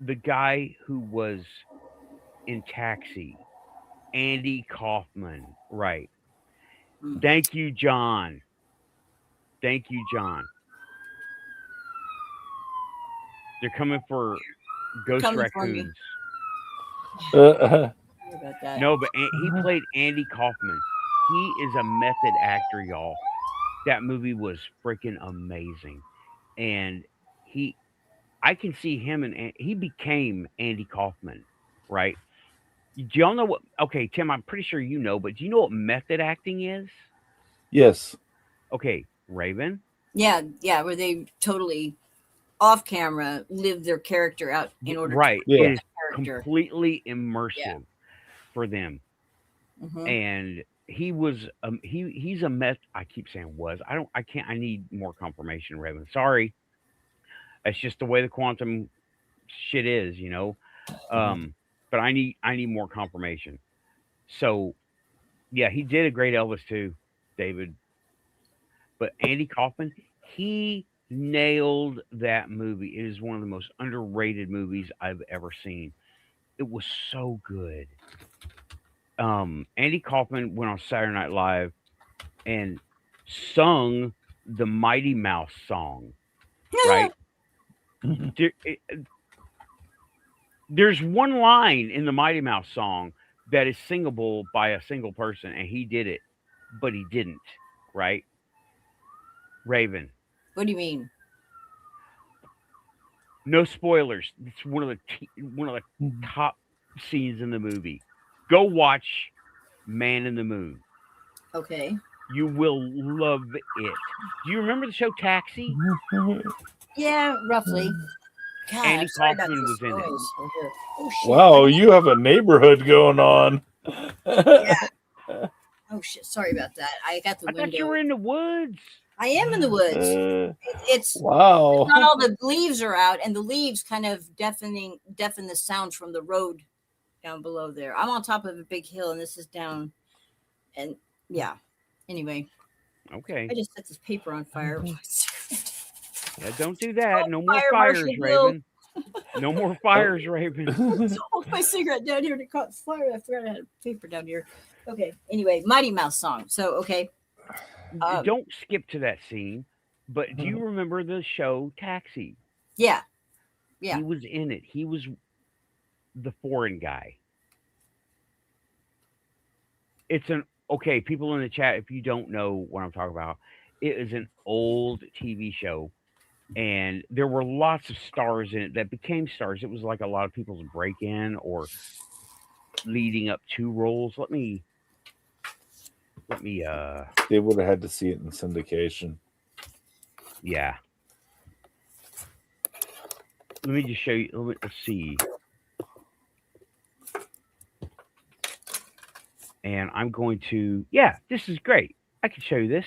the guy who was in Taxi, Andy Kaufman. Right. Mm. Thank you, John. Thank you, John. They're coming for Ghost Coming for me. Raccoons. Sorry about that. No, but he played Andy Kaufman. He is a method actor, y'all. That movie was freaking amazing. And I can see him and he became Andy Kaufman, right? Do y'all know what? Okay, Tim, I'm pretty sure you know, but do you know what method acting is? Yes. Okay, Raven. Yeah, where they totally off camera live their character out in order Right. to Yeah. It is character. completely immersive for them. Mhm. And he was he's a meth. I keep saying was. I need more confirmation, Raven. Sorry. That's just the way the quantum shit is, you know. But I need more confirmation. So yeah, he did a great Elvis too, David. But Andy Kaufman, he nailed that movie. It is one of the most underrated movies I've ever seen. It was so good. Andy Kaufman went on Saturday Night Live and sung the Mighty Mouse song, right? There's one line in the Mighty Mouse song that is singable by a single person, and he did it, but he didn't, right? Raven. What do you mean? No spoilers. It's one of the top scenes in the movie. Go watch Man in the Moon. Okay. You will love it. Do you remember the show Taxi? Yeah, roughly. God, Andy I'm sorry about Kaufman this was in it. noise over here. Oh shit. Wow, you have a neighborhood going on. Yeah. Oh shit. Sorry about that. I got the I window. thought you were in the woods. I am in the woods. It's Wow. not all the leaves are out, and the leaves kind of deafen the sound from the road down below there. I'm on top of a big hill, and this is down. And yeah. Anyway, Okay. I just set this paper on fire. Yeah, don't do that. No more Fire fires, Marshal Bill. Raven. No more fires, Raven. So hold my cigarette down here to caught fire. I forgot I had a paper down here. Okay. Anyway, Mighty Mouse song. So okay. Don't skip to that scene. But do you remember the show Taxi? Yeah. Yeah. He was in it. He was the foreign guy. It's okay, people in the chat, if you don't know what I'm talking about, it is an old TV show and there were lots of stars in it that became stars. It was like a lot of people's break in or leading up to roles. Let me They would have had to see it in syndication. yeah. Let me just show you. Let's see. And I'm going to, yeah, this is great. I can show you this.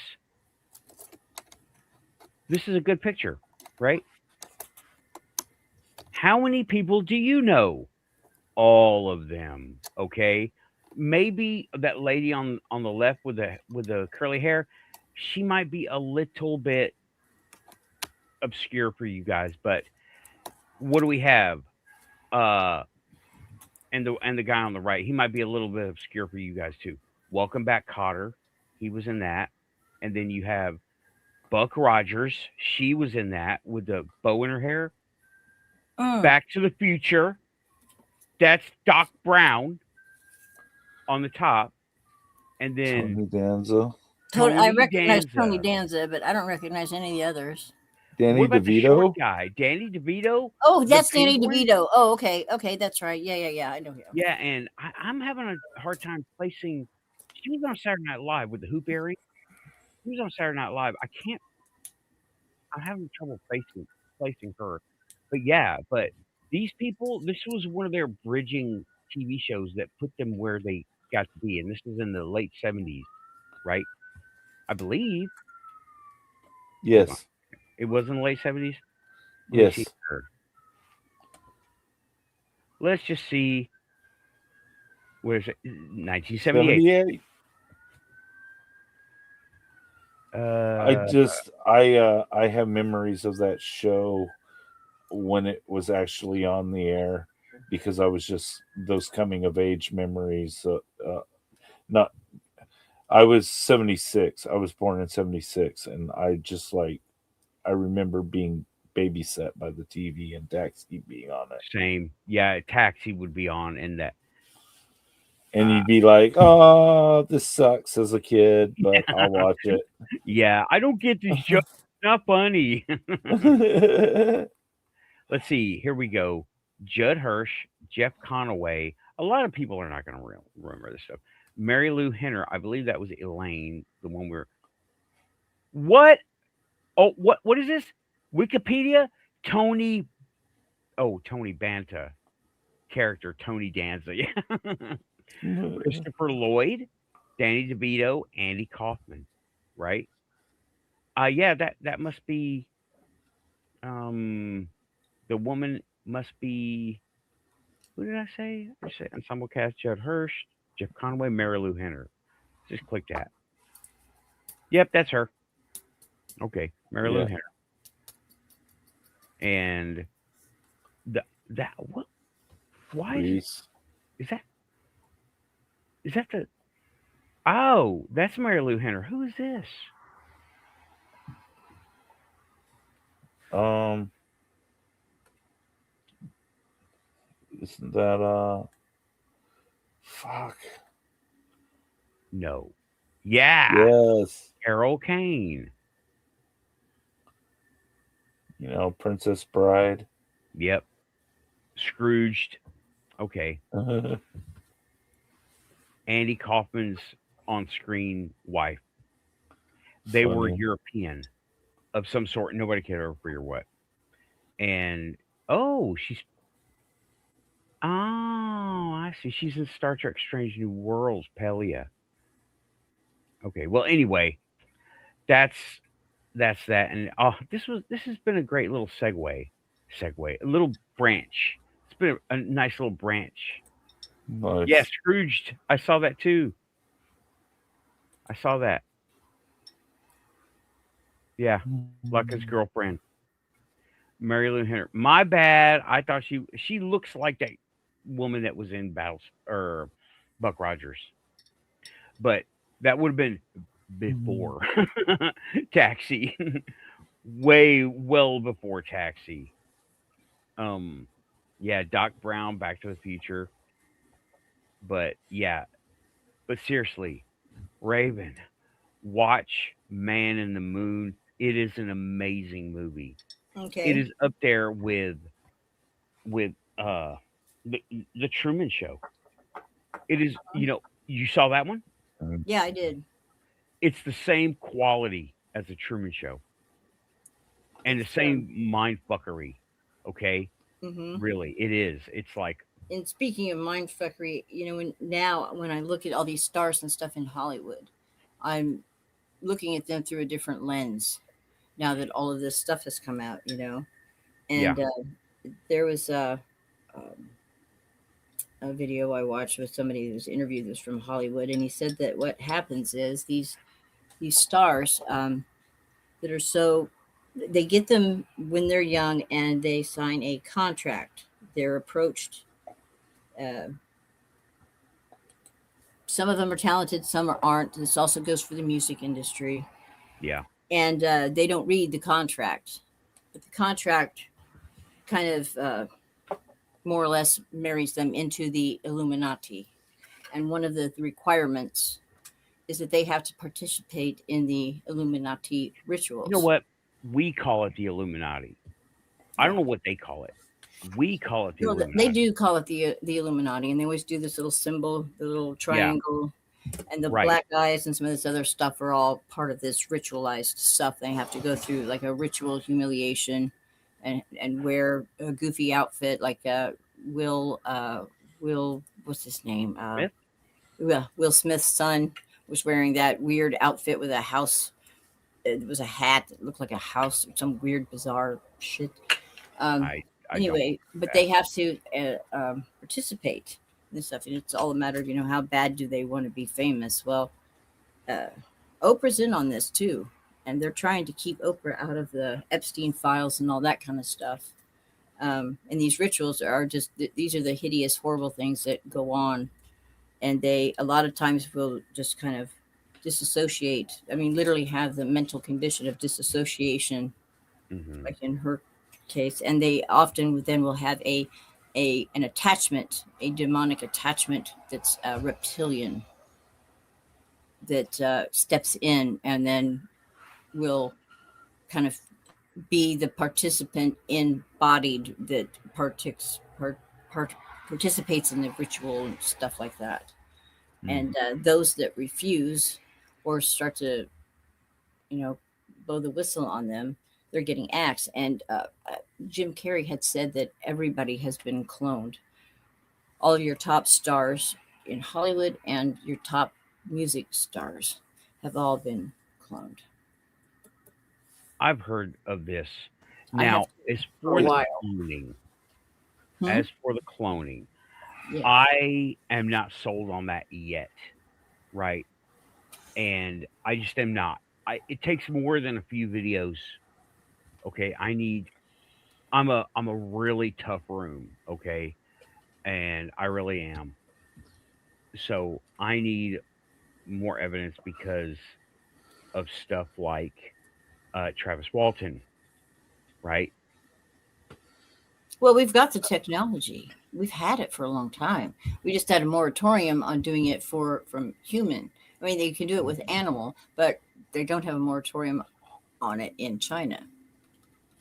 This is a good picture, right? How many people do you know? All of them. Okay. Maybe that lady on the left with the curly hair, she might be a little bit obscure for you guys, but what do we have? Uh and the guy on the right, he might be a little bit obscure for you guys too. Welcome Back Cotter, he was in that. And then you have Buck Rogers, she was in that with the bow in her hair. Mm. Back to the Future, that's Doc Brown on the top. And then Tony Danza, I Tony recognize Tony Danza. Danza, but I don't recognize any of the others. Danny What about the short DeVito. guy, Danny DeVito? Oh, The that's Danny penguin? DeVito. Oh, okay. Okay, that's right. Yeah. I know him. Yeah, and I'm having a hard time placing. She was on Saturday Night Live with the hoop earring. She was on Saturday Night Live. I can't. I'm having trouble placing her. But yeah, but these people. This was one of their bridging TV shows that put them where they got to be, and this was in the late '70s, right? I believe. Hold on, Yes. it was in the late '70s. Let me see Yes. her. Let's just see. Where is it? 1978. 78. Uh, I have memories of that show when it was actually on the air, because I was just those coming of age memories. Not I was 76. I was born in 76, and I remember being babysat by the TV and Taxi being on it. same. Yeah, Taxi would be on in that. And you'd be like, "Oh, this sucks," as a kid, but I'll watch it. Yeah, I don't get this joke. It's not funny. Let's see. Here we go. Judd Hirsch, Jeff Conaway. A lot of people are not going to remember this stuff. Mary Lou Henner. I believe that was Elaine, the one we're. What? Oh, what is this? Wikipedia? Tony. Oh, Tony Banta. Character Tony Danza. Yeah. Christopher Lloyd, Danny DeVito, Andy Kaufman. Right? Yeah, that must be the woman must be, who did I say? I said ensemble cast: Judd Hirsch, Jeff Conway, Mary Lou Henner. Just click that. Yep, that's her. Okay, Mary Lou Yeah. Henner. And that what? Why Reese. is that? Is that the? Oh, that's Mary Lou Henner. Who is this? Um, isn't that fuck? No. Yeah, Yes. Carol Kane. Princess Bride. Yep. Scrooged. Okay. Andy Kaufman's on-screen wife. They were Funny. European of some sort. Nobody cared over or what. And oh, I see. She's in Star Trek: Strange New Worlds. Pelia. Okay. Well, anyway, that's that. And this has been a great little segue, a little branch. It's been a nice little branch. Nice. Yeah, Scrooged. I saw that too. I saw that. Yeah, like his girlfriend, Mary Lou Henner. My bad. I thought she looks like that woman that was in Battles or Buck Rogers, but that would have been before Taxi, way well before Taxi. Um, yeah, Doc Brown, Back to the Future, but yeah, but seriously, Raven, watch Man in the Moon. It is an amazing movie. It Okay. is up there with the Truman Show. It is, you saw that one? Yeah, I did. It's the same quality as the Truman Show and the It's same mind fuckery. Okay, hmm really, it is. It's like, And speaking of mindfuckery, when I look at all these stars and stuff in Hollywood, I'm looking at them through a different lens now that all of this stuff has come out. yeah, And there was um, a video I watched with somebody who was interviewed this from Hollywood, and he said that what happens is these stars that are so they get them when they're young and they sign a contract. They're approached. Uh, some of them are talented, some aren't. This also goes for the music industry, yeah. and they don't read the contract. But the contract kind of more or less marries them into the Illuminati. And one of the requirements is that they have to participate in the Illuminati You know rituals. what? We call it the Illuminati. I don't Yeah. know what they call it. We call it the No, they Illuminati. do call it the Illuminati, and they always do this little symbol, the little Yeah, triangle, and the right. black eyes and some of this other stuff are all part of this ritualized stuff. They have to go through like a ritual humiliation, and wear a goofy outfit like Will what's his name Smith? Will Smith's son was wearing that weird outfit with a house. It was a hat that looked like a house, some weird bizarre shit. Um, I don't anyway, but that. they have to participate in this stuff, and it's all a matter of how bad do they want to be famous. Well, uh, Oprah's in on this too, and they're trying to keep Oprah out of the Epstein files and all that kind of stuff. And these rituals are just these are the hideous, horrible things that go on, and they a lot of times will just kind of disassociate. I mean, literally have the mental condition of disassociation Hmm. like in her case, and they often then will have an attachment, a demonic attachment that's reptilian that steps in and then will kind of be the participant embodied that part, participates in the ritual and stuff like that. Mm. And those that refuse or start to you know, blow the whistle on them, they're getting axed. And Jim Carrey had said that everybody has been cloned. All of your top stars in Hollywood and your top music stars have all been cloned. I've heard of this. I have Now, as for a for the while. cloning, Hmm? as for the cloning, Yeah. I am not sold on that yet, right? And I just am not. It takes more than a few videos. Okay, I'm a really tough room, okay? And I really am. So I need more evidence because of stuff like Travis Walton, right? Well, we've got the technology. We've had it for a long time. We just had a moratorium on doing it from human. I mean, they can do it with animal, but they don't have a moratorium on it in China.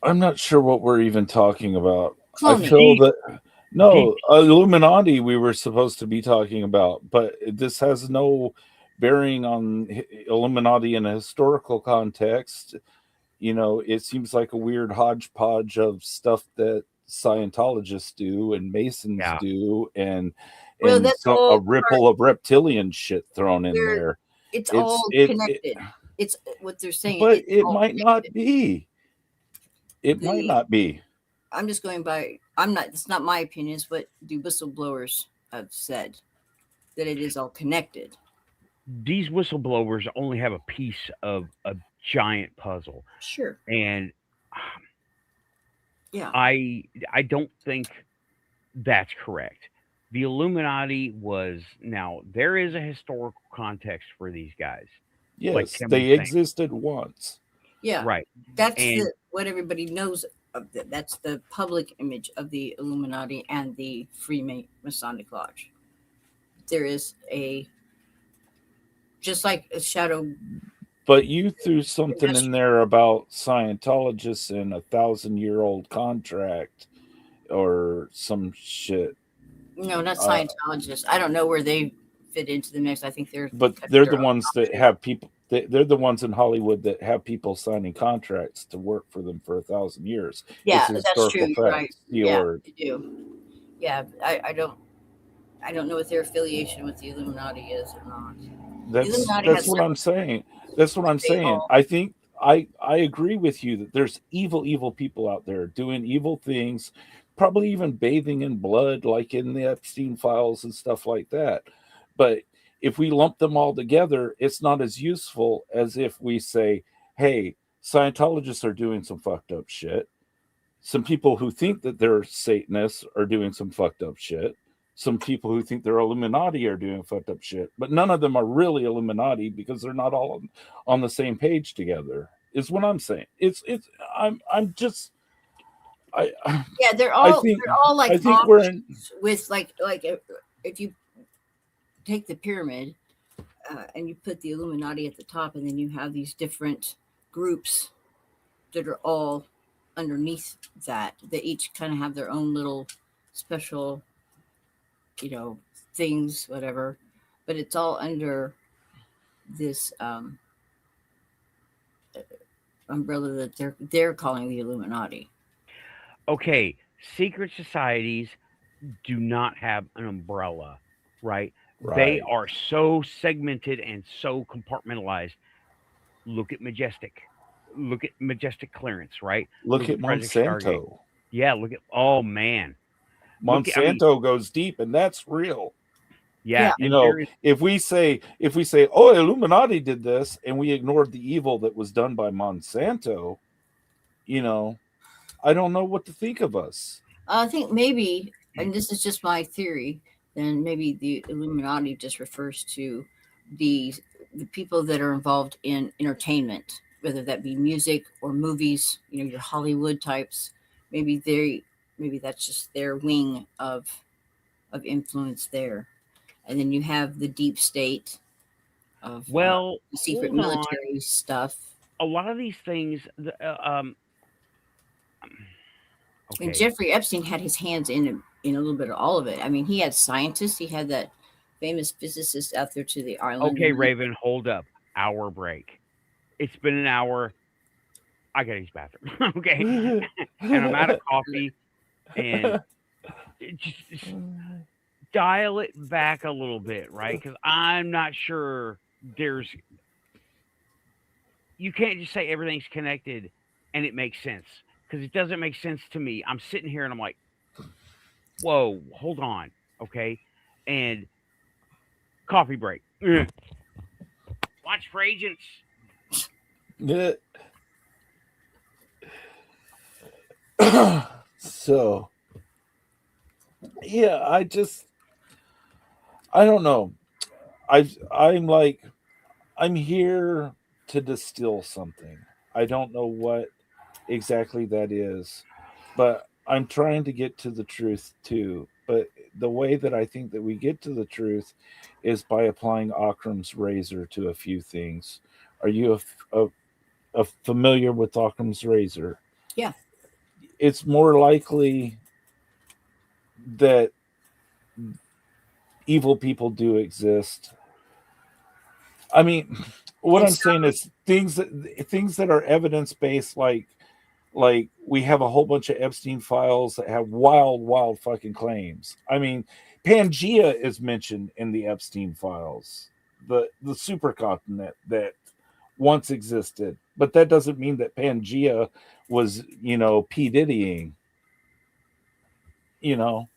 I'm not sure what we're even talking about. I Cloning. feel Deep, that deep. no, Illuminati we were supposed to be talking about, but this has no bearing on Illuminati in a historical context. It seems like a weird hodgepodge of stuff that Scientologists do and Masons Yeah, do, and Well, and that's so a all part. ripple of reptilian shit thrown in They're there. it's It's all it connected. It's what they're saying. but It's it all might not connected. be. It might The not be. I'm just going by. I'm not. It's not my opinion. It's what the whistleblowers have said that it is all connected. these whistleblowers only have a piece of a giant puzzle, Sure. and Yeah. I don't think that's correct. The Illuminati was now there is a historical context for these guys, like Yes, Tim was they saying, existed once. Yeah. right? That's And what everybody knows of. That's the public image of the Illuminati and the Freemasonic Lodge. There is a just like a shadow But you threw something That's in there about Scientologists and 1,000-year-old contract or some shit. no, not Scientologists. I don't know where they fit into the mix. I think they're But kind of they're their the own ones that offshoot. have people. They're the ones in Hollywood that have people signing contracts to work for them for 1,000 years. Yeah, It's a that's true. historical You're right. fact. The Yeah, word. they do. Yeah, I don't know what their affiliation with the Illuminati is or not. The Illuminati That's has what I'm separate, saying. That's what like I'm they saying. all. I think I agree with you that there's evil people out there doing evil things, probably even bathing in blood, like in the Epstein files and stuff like that. But if we lump them all together, it's not as useful as if we say, "Hey, Scientologists are doing some fucked up shit. Some people who think that they're Satanists are doing some fucked up shit. Some people who think they're Illuminati are doing fucked up shit, but none of them are really Illuminati because they're not all on the same page together." Is what I'm saying. I'm just I Yeah, I think they're all like I think we're in. offshoots with if you take the pyramid and you put the Illuminati at the top, and then you have these different groups that are all underneath that. They each kind of have their own little special, you know, things, whatever. But it's all under this umbrella that they're calling the Illuminati. Okay, secret societies do not have an umbrella, right? They Right. are so segmented and so compartmentalized. Look at Majestic. Look at Majestic Clearance, right? Look Look at at Project Stargate. Monsanto. Yeah, look at, oh man. Look at, I mean, Monsanto goes deep, and that's real. yeah, Yeah, You and know, there is, if we say, "Oh, Illuminati did this," and we ignored the evil that was done by Monsanto, you know, I don't know what to think of us. I think maybe, and this is just my theory, then maybe the Illuminati just refers to the the people that are involved in entertainment, whether that be music or movies. You know, your Hollywood types. Maybe maybe that's just their wing of influence there. And then you have the deep state of well, secret hold on. military stuff. A lot of these things, And okay, Jeffrey Epstein had his hands in a little bit of all of it. I mean, he had scientists. He had that famous physicist out there to the island. okay, Raven, hold up. Hour break. It's been an hour. I gotta use the bathroom. Okay. And I'm out of coffee and just dial it back a little bit, right? Because I'm not sure there's, you can't just say everything's connected and it makes sense because it doesn't make sense to me. I'm sitting here and I'm like, whoa, hold on. Okay. And coffee break. Ugh. Watch for agents. So, yeah, I don't know. I'm here to distill something. I don't know what exactly that is, but I'm trying to get to the truth too. But the way that I think that we get to the truth is by applying Occam's razor to a few things. Are you a familiar with Occam's razor? Yeah. It's more likely that evil people do exist. I mean, what And I'm saying is things that are evidence based, like we have a whole bunch of Epstein files that have wild fucking claims. I mean, Pangea is mentioned in the Epstein files, the supercontinent that once existed, but that doesn't mean that Pangea was, P Diddying. You know,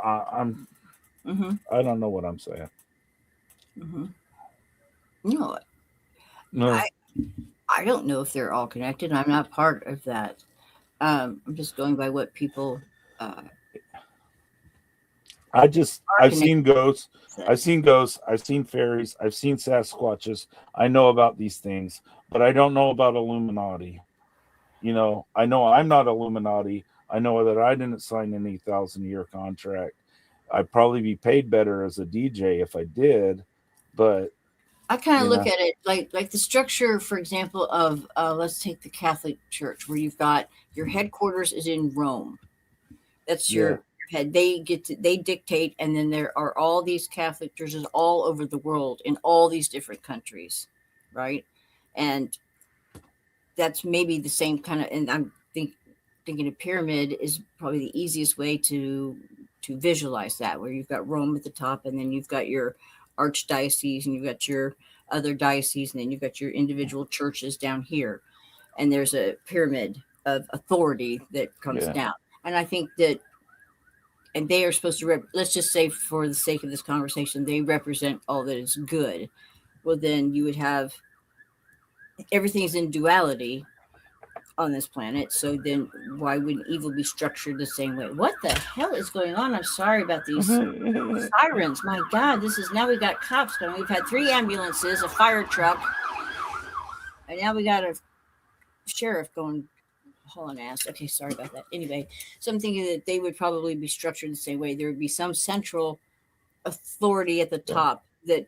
I'm mm-hmm, I don't know what I'm saying. mm-hmm. No, No, I I don't know if they're all connected. I'm not part of that. I'm just going by what people uh, are I've connected seen ghosts. to. I've seen fairies. I've seen Sasquatches. I know about these things, but I don't know about Illuminati. I know I'm not Illuminati. I know that I didn't sign any 1,000-year contract. I'd probably be paid better as a DJ if I did, but I kind of You look know, at it like the structure, for example, of let's take the Catholic Church, where you've got your headquarters is in Rome. That's yeah, your head. They dictate, and then there are all these Catholic churches all over the world in all these different countries, right? And that's maybe the same kind of. And thinking a pyramid is probably the easiest way to visualize that, where you've got Rome at the top, and then you've got your archdiocese, and you've got your other diocese, and then you've got your individual churches down here, and there's a pyramid of authority that comes yeah. down. And I think that, and they are supposed to let's just say, for the sake of this conversation, they represent all that is good. Well, then you would have everything's in duality on this planet. So then why wouldn't evil be structured the same way? What the hell is going on? I'm sorry about these sirens. My God, this is now we've got cops coming. We've had 3 ambulances, a fire truck, and now we got a sheriff going hauling ass. Okay, sorry about that. Anyway, so I'm thinking that they would probably be structured the same way. There would be some central authority at the top that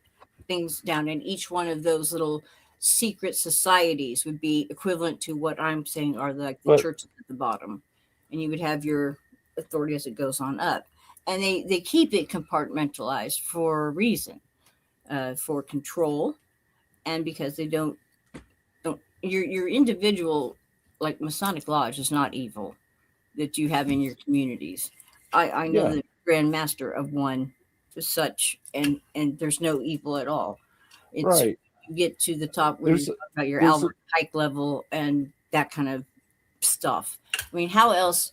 things down, and each one of those little secret societies would be equivalent to what I'm saying are like the But churches at the bottom, and you would have your authority as it goes on up, and they keep it compartmentalized for a reason, for control, and because they don't your individual, like Masonic Lodge is not evil that you have in your communities. I know yeah, the Grand Master of one is such, and there's no evil at all. It's right. you get to the top when you There's talk about your there's Albert Pike level and that kind of stuff. I mean, how else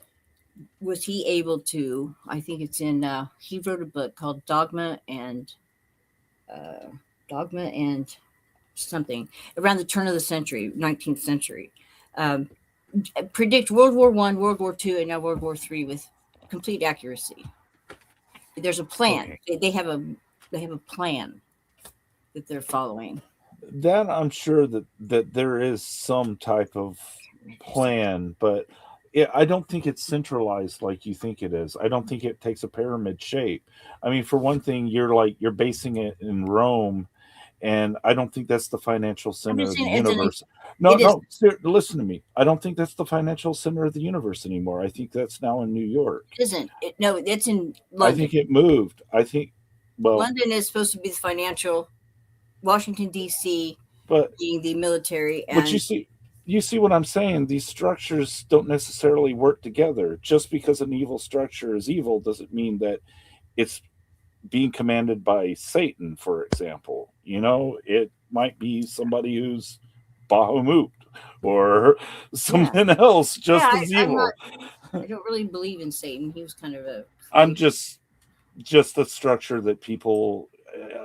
was he able to? I think it's in. He wrote a book called uh, Dogma and something around the turn of the century, 19th century. Um, predict World War One, World War Two, and now World War Three with complete accuracy. There's a plan. Okay. They have a plan that they're following. that I'm sure that there is some type of plan, but I don't think it's centralized like you think it is. I don't think it takes a pyramid shape. I mean, for one thing, you're basing it in Rome, and I don't think that's the financial I'm center just of the saying it's an universe. No, it is no, listen to me. I don't think that's the financial center of the universe anymore. I think that's now in New York. isn't it? No, it's in I London. think it moved. I think, well, London is supposed to be the financial. Washington D.C. but being the military, But and you see what I'm saying? These structures don't necessarily work together. Just because an evil structure is evil doesn't mean that it's being commanded by Satan, for example. You know, it might be somebody who's Bahamut or yeah, something else yeah. just as I'm not. evil. I don't really believe in Satan. He was kind of a I'm crazy. just the structure that people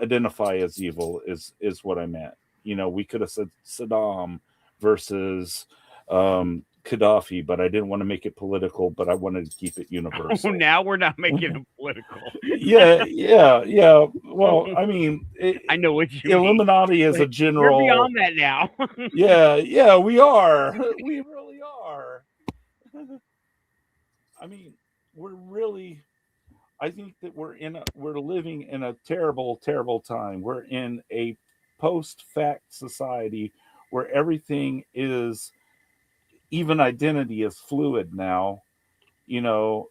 identify as evil is what I meant. You know, we could have said Saddam versus Gaddafi, but I didn't want to make it political, but I wanted to keep it Oh, universal. now we're not making it political. Yeah, yeah, yeah. Well, I mean, I know what you mean, Illuminati is a but we're general. beyond that now. Yeah, yeah, we are. We really are. I mean, we're really. I think that we're living in a terrible, terrible time. We're in a post-fact society where everything is, even identity is fluid now. You know,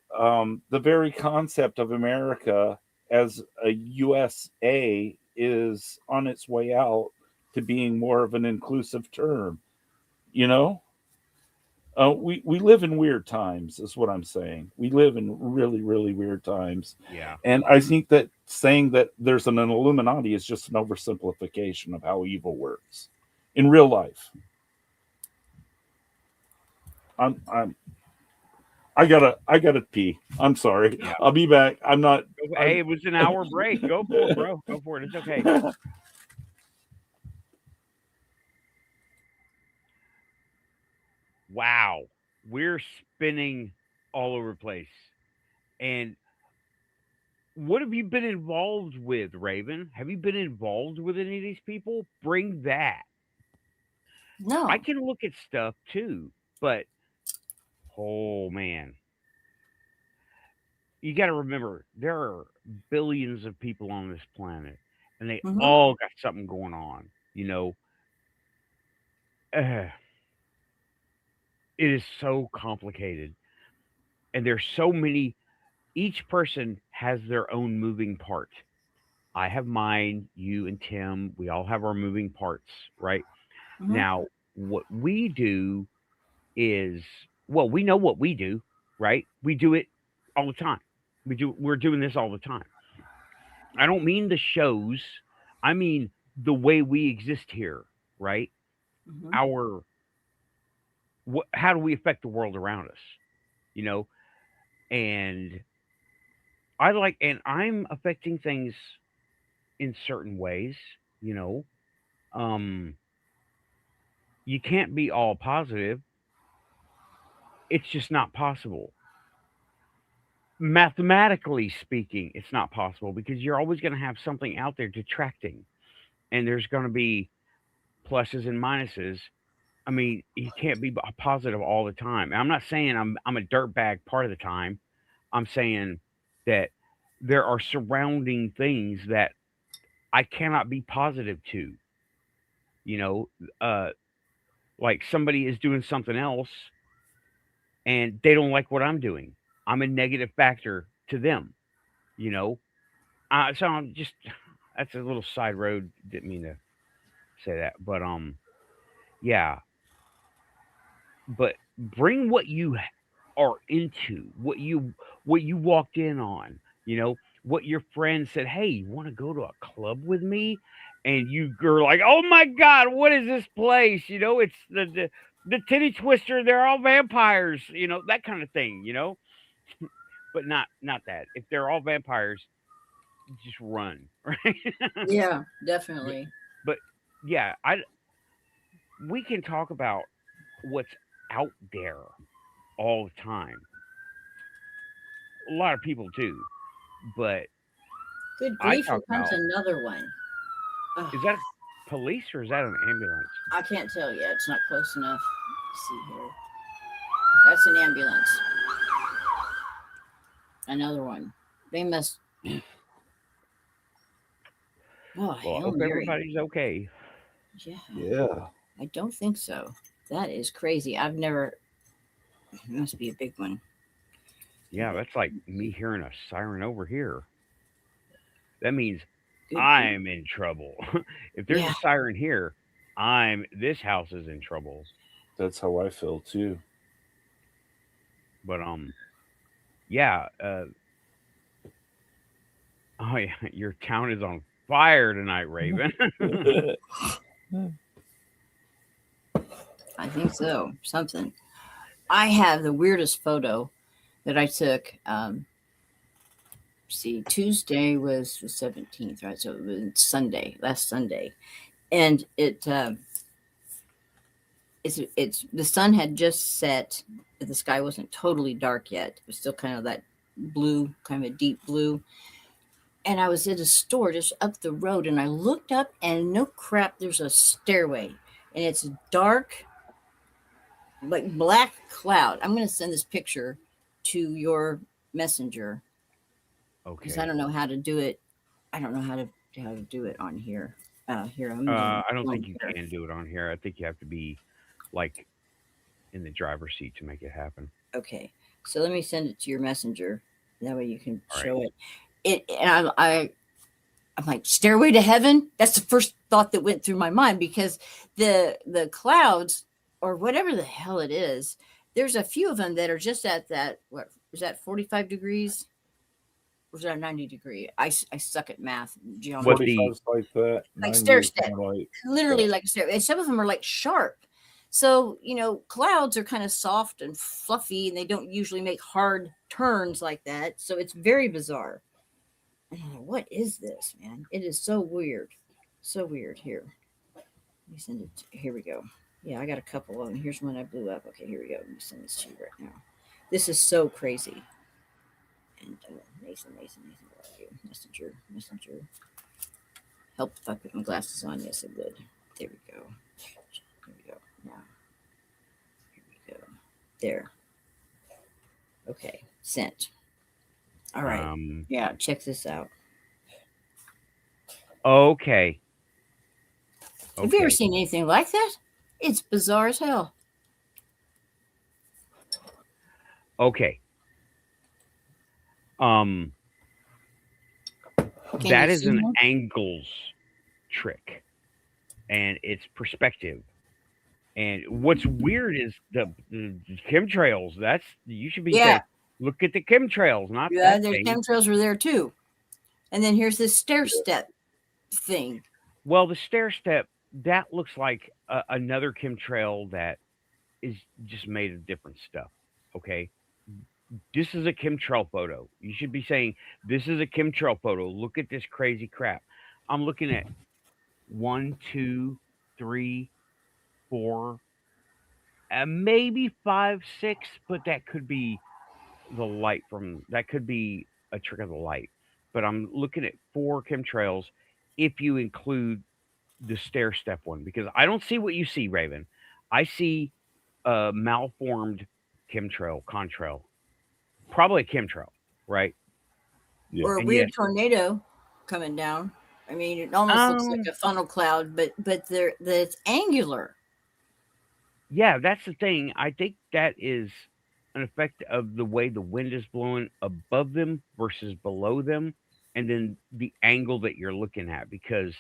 the very concept of America as a USA is on its way out to being more of an inclusive term. You know, we live in weird times, is what I'm saying. We live in really, really weird times. Yeah. And I think that saying that there's an Illuminati is just an oversimplification of how evil works in real life. I'm I gotta pee. I'm sorry. Yeah. I'll be back. I'm not. Hey, I'm, it was an hour break. Go for it, bro. Go for it. It's okay. Wow. We're spinning all over the place. And what have you been involved with, Raven? Have you been involved with any of these people? Bring that. I No, can look at stuff too, but oh man, you got to remember there are billions of people on this planet, and they Mm-hmm. all got something going on. You know, uh, it is so complicated, and there's so many. Each person has their own moving part. I have mine. You and Tim, we all have our moving parts, right? Mm-hmm. Now, what we do is, well, we know what we do, right? We do it all the time. We're doing this all the time. I don't mean the shows. I mean the way we exist here, right? Mm-hmm. Our how do we affect the world around us, you know? And and I'm affecting things in certain ways, you know. Um you can't be all positive. It's just not possible. Mathematically speaking, it's not possible because you're always going to have something out there detracting, and there's going to be pluses and minuses. I mean, you can't be positive all the time. I'm not saying I'm a dirtbag part of the time. I'm saying that there are surrounding things that I cannot be positive to. You know, uh, like somebody is doing something else and they don't like what I'm doing. I'm a negative factor to them. You know, so I'm just that's a little side road. Didn't mean to say that, but yeah. But bring what you are into, what you walked in on, you know, what your friend said, "Hey, you want to go to a club with me?" And you're like, "Oh my god, what is this place?" You know, it's the titty twister, they're all vampires, you know, that kind of thing, you know? But not that. If they're all vampires, just run, right? Yeah, but, definitely. but yeah, I we can talk about what's out there all the time. A lot of people do, but Good I grief! Here talk comes about, another one. Ugh, is that police or is that an ambulance? I can't tell yet. It's not close enough. Let's see here. That's an ambulance. Another one. They must. Oh, Well, I Hail hope Mary. everybody's okay. Yeah, Yeah. I don't think so. That is crazy. I've never. It must be a big one. Yeah, that's like me hearing a siren over here. That means Good grief. I'm in trouble. If there's a Yeah. siren here, this house is in trouble. That's how I feel too. But yeah, oh yeah, your town is on fire tonight, Raven. I think so. Something. I have the weirdest photo that I took. See, Tuesday was the 17th, right? So it was Sunday, last Sunday, and it's the sun had just set, but the sky wasn't totally dark yet. It was still kind of that blue, kind of a deep blue. And I was at a store just up the road, and I looked up, and no crap, there's a stairway, and it's dark, like black cloud. I'm going to send this picture to your messenger because I Okay. don't know how to do it. I don't know how to do it on here. Here, I'm doing I don't it on think you here. can do it on here. I think you have to be like in the driver's seat to make it happen. Okay, so let me send it to your messenger. That way you can All right. show it. And I'm like, stairway to heaven. That's the first thought that went through my mind because the clouds or whatever the hell it is, there's a few of them that are just at that. What is that? 45 degrees. Or is that 90 degree? I suck at math, What geometry. the 45's like that. Like 90 stair is step, more like literally that. like a stair. And some of them are like sharp. So, clouds are kind of soft and fluffy and they don't usually make hard turns like that. So it's very bizarre. What is this, man? It is so weird. So weird. Here. Let me send it. Here we go. Yeah, I got a couple of them. Here's one I blew up. Okay, here we go. Let me send this to you right now. This is so crazy. And Mason, where are you? Messenger. Help if I put my glasses on. Yes, it would. There we go. Here we go. Now, here we go. There. Okay, sent. All right. um Yeah, check this out. Okay. Have you ever Okay. seen anything like that? It's bizarre as hell. Okay. Um, Can that you is see an one? angles trick, and it's perspective. And what's weird is the chemtrails. That's you should be Yeah, saying, look at the chemtrails, not yeah. that There's thing. chemtrails were there too. And then here's this stair Yeah. step thing. Well, the stair step that looks like another chemtrail that is just made of different stuff. Okay, this is a chemtrail photo. You should be saying, this is a chemtrail photo. Look at this crazy crap. I'm looking at one, two, three, four, maybe five, six, but that could be that could be a trick of the light. But I'm looking at four chemtrails if you include the stair step one, because I don't see what you see, Raven. I see a malformed contrail, probably a chemtrail, right? Yeah. Or a And yes, weird tornado coming down. I mean, it almost looks like um, a funnel cloud, but it's angular. yeah, that's the thing. I think that is an effect of the way the wind is blowing above them versus below them, and then the angle that you're looking at, because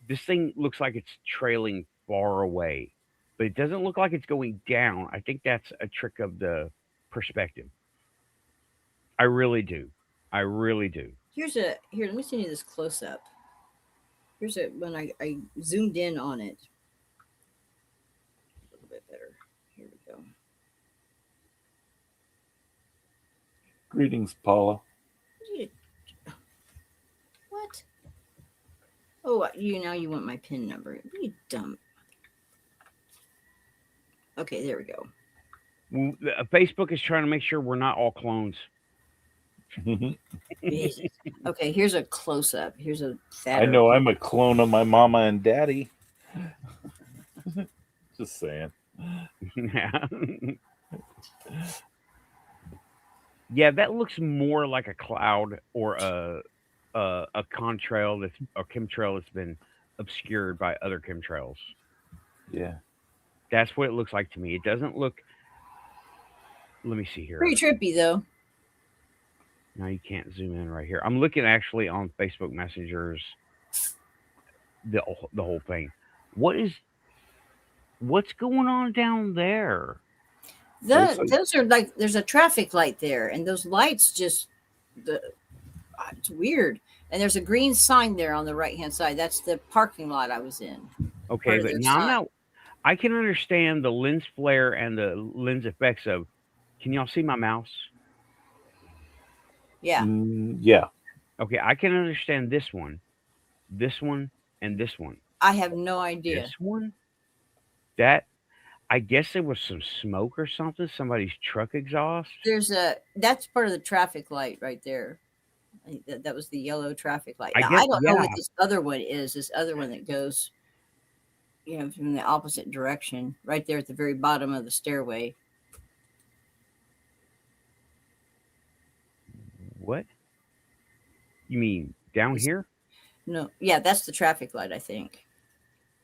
this thing looks like it's trailing far away, but it doesn't look like it's going down. I think that's a trick of the perspective. I really do. I really do. Here. Let me send you this close up. Here's it when I zoomed in on it a little bit better. Here we go. Greetings, Paula. What? Oh, you want my PIN number? You dumb. Okay, there we go. Facebook is trying to make sure we're not all clones. Jesus. Okay, here's a close up. Here's a I fatter. know I'm a clone of my mama and daddy. Just saying. Yeah. Yeah, that looks more like a cloud or a contrail that's a chemtrail that's been obscured by other chemtrails. Yeah. That's what it looks like to me. It doesn't look. Let me see here. Pretty trippy though. Now you can't zoom in right here. I'm looking actually on Facebook Messengers. The whole thing. What's going on down there? Those are like there's a traffic light there, and those lights just it's weird. And there's a green sign there on the right hand side. That's the parking lot I was in. Okay, but now I'm not. I can understand the lens flare and the lens effects of. Can y'all see my mouse? Yeah. Yeah. Okay, I can understand this one, and this one. I have no idea. This one, that I guess there was some smoke or something. Somebody's truck exhaust. That's part of the traffic light right there. I think that was the yellow traffic light. I Now, guess, I don't know yeah. what this other one is. This other one that goes, from the opposite direction, right there at the very bottom of the stairway. What? You mean down here? No, yeah, that's the traffic light, I think.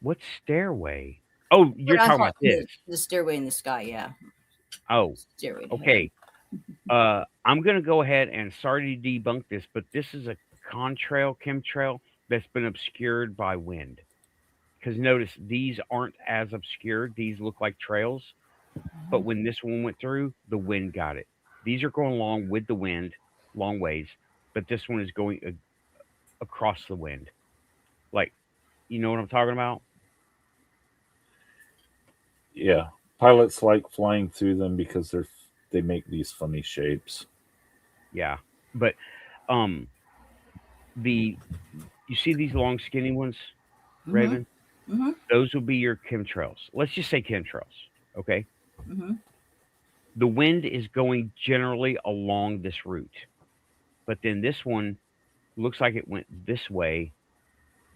What stairway? Oh, you're talking about this. The stairway in the sky, yeah. Oh, Stairway to okay. I'm gonna go ahead and sorry to debunk this, but this is a chemtrail that's been obscured by wind. Because notice these aren't as obscured; these look like trails. But when this one went through, the wind got it. These are going along with the wind, long ways, but this one is going across the wind. Like, you know what I'm talking about? Yeah. Pilots like flying through them because they make these funny shapes. Yeah, but you see these long skinny ones, Raven? Mm-hmm. Those will be your chemtrails. Let's just say chemtrails, okay? Mm-hmm. The wind is going generally along this route, but then this one looks like it went this way,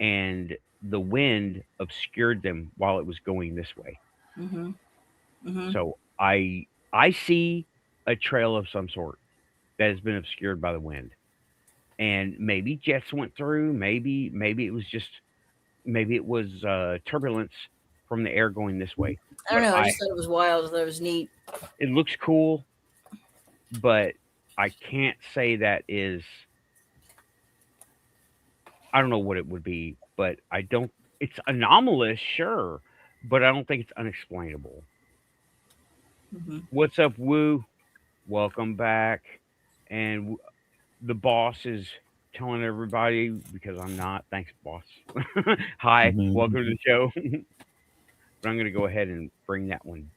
and the wind obscured them while it was going this way. Mm-hmm. Mm-hmm. So I see a trail of some sort that has been obscured by the wind. and maybe jets went through. Maybe it was turbulence from the air going this way. I don't But know. I just thought it was wild. I thought it was neat. it looks cool, but I can't say that is. I don't know what it would be, but I don't. It's anomalous, sure, but I don't think it's unexplainable. Hmm. What's up, Woo? Welcome back. And the boss is telling everybody because I'm not. Thanks, boss. Hi, welcome to the show. But I'm going to go ahead and bring that one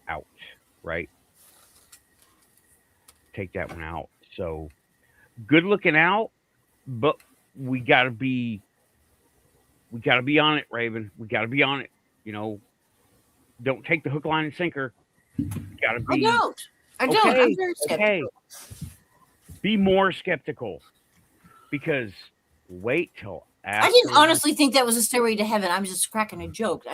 out, right? Take that one out. So good looking out, but we got to be on it, Raven. We got to be on it. You know, don't take the hook, line, and sinker. Got to I be. don't. I'm Okay, very skeptical. okay. Be more skeptical because wait till after. I didn't honestly think that was a stairway to heaven. I'm just cracking a joke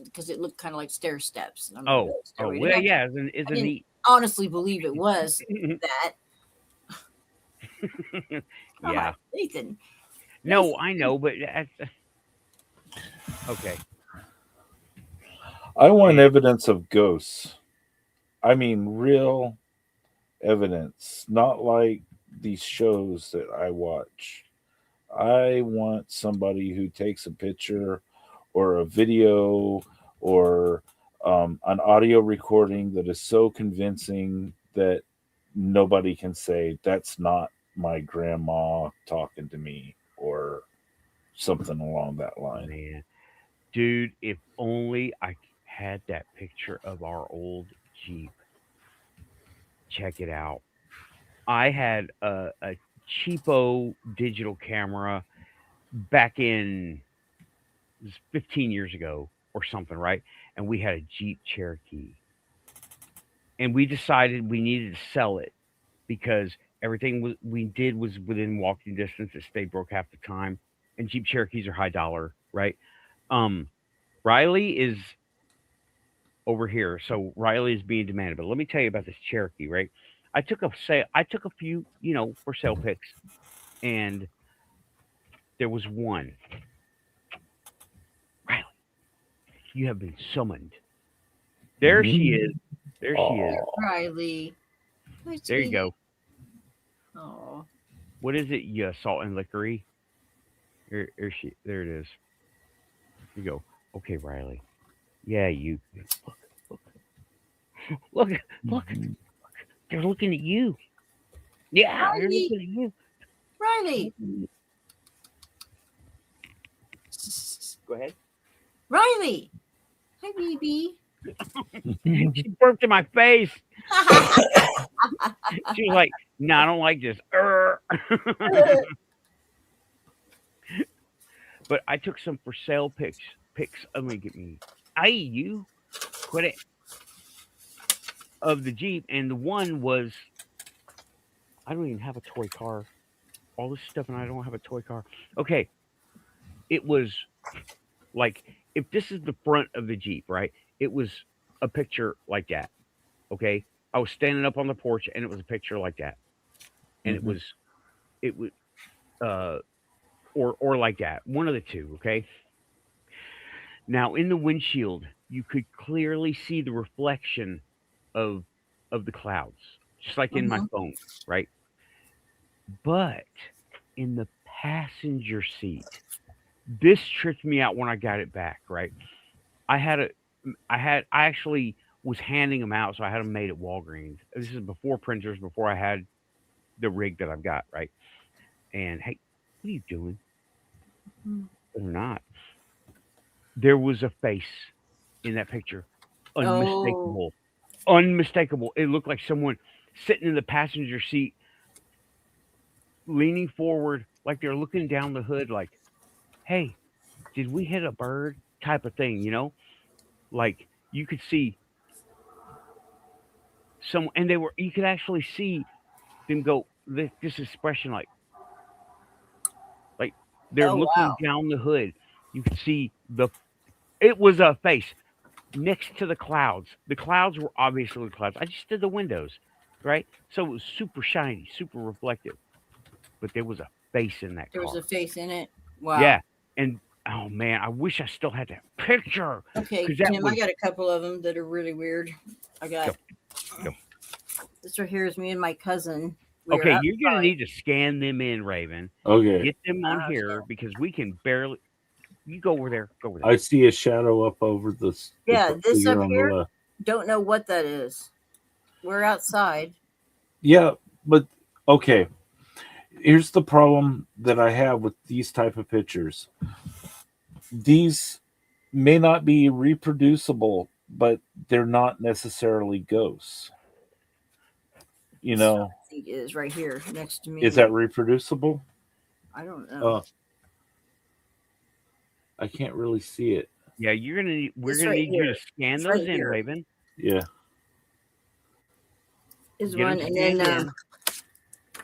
because it looked kind of like stair steps. And I'm like, Oh, stairway to well, heaven. yeah, I isn't didn't neat. honestly believe it was that. I'm Yeah. like, Nathan. No, I know, but okay. I want evidence of ghosts. I mean, real evidence, not like these shows that I watch. I want somebody who takes a picture or a video or an audio recording that is so convincing that nobody can say that's not my grandma talking to me or something along that line. Man, dude, if only I had that picture of our old Jeep. Check it out. I had a cheapo digital camera back in it was 15 years ago or something, right? And we had a Jeep Cherokee. And we decided we needed to sell it because we did was within walking distance. It stayed broke half the time. And Jeep Cherokees are high dollar, right? Um, Riley is over here. So Riley is being demanded. But let me tell you about this Cherokee, right? I took a few, for sale pics, and there was one. Riley, you have been summoned. There she is. There she is. Riley. There you go. Oh. What is it? You salt and liquory. There it is. You go. Okay, Riley. Yeah, you look. They're looking at you. Yeah, they're Riley. looking at you. Riley. Go ahead. Riley. Hi, baby. She burped in my face. She was like, "No, I don't like this." But I took some for sale pics. Let me get me. You quit it. Of the Jeep, and the one was. I don't even have a toy car. All this stuff, and I don't have a toy car. Okay, it was like if this is the front of the Jeep, right? It was a picture like that. Okay, I was standing up on the porch, and it was a picture like that, and it was, or like that. One of the two. Okay. Now in the windshield, you could clearly see the reflection of the clouds, just like in my phone, right? But in the passenger seat, this tripped me out when I got it back, right? I actually was handing them out, so I had them made at Walgreens. This is before printers, before I had the rig that I've got, right? And hey, what are you doing? Or not? There was a face in that picture, unmistakable, unmistakable. It looked like someone sitting in the passenger seat, leaning forward, like they're looking down the hood, like, "Hey, did we hit a bird?" Type of thing, Like you could see some, and you could actually see them go this expression, like they're looking down the hood. You could see it was a face next to the clouds. The clouds were obviously the clouds. I just did the windows, right? So it was super shiny, super reflective. But there was a face in that There was car. a face in it. Wow. Yeah, and oh man, I wish I still had that picture. Okay, 'Cause that Tim, was- I got a couple of them that are really weird. I got Go. this right here is me and my cousin. We Okay, were you're gonna outside. need to scan them in, Raven. Okay. Get them on Ah, here because we can barely. You go over there. Go over there. I see a shadow up over this. Yeah, this figure up on the here? left. Don't know what that is. We're outside. Yeah, but okay. Here's the problem that I have with these type of pictures. These may not be reproducible, but they're not necessarily ghosts. You know, I think it is right here next to me. is that reproducible? I don't know. I can't really see it. Yeah, you're gonna. Need, we're It's gonna right need you here. to scan It's those right in, here. Raven. Yeah. Is Get 'em one, and scanned then in.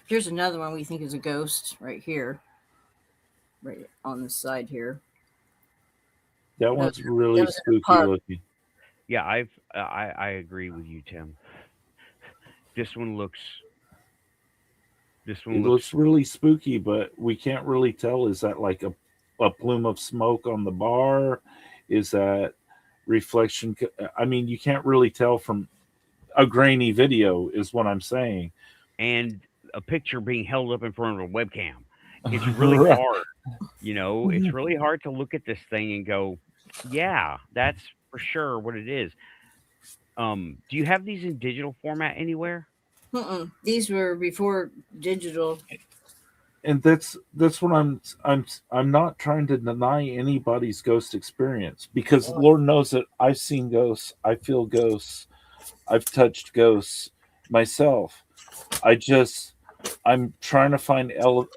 here's another one we think is a ghost right here, right on the side here. That one's really was in a spooky park. looking. Yeah, I agree with you, Tim. This one looks. This It one looks really spooky, but we can't really tell. Is that like a plume of smoke on the bar? Is that reflection? I mean, you can't really tell from a grainy video, is what I'm saying. and a picture being held up in front of a webcam. It's really Right. hard. You know, it's really hard to look at this thing and go, yeah, that's for sure what it is. Do you have these in digital format anywhere? These were before digital. And that's what I'm not trying to deny anybody's ghost experience, because Lord knows that I've seen ghosts, I feel ghosts, I've touched ghosts myself. I'm trying to find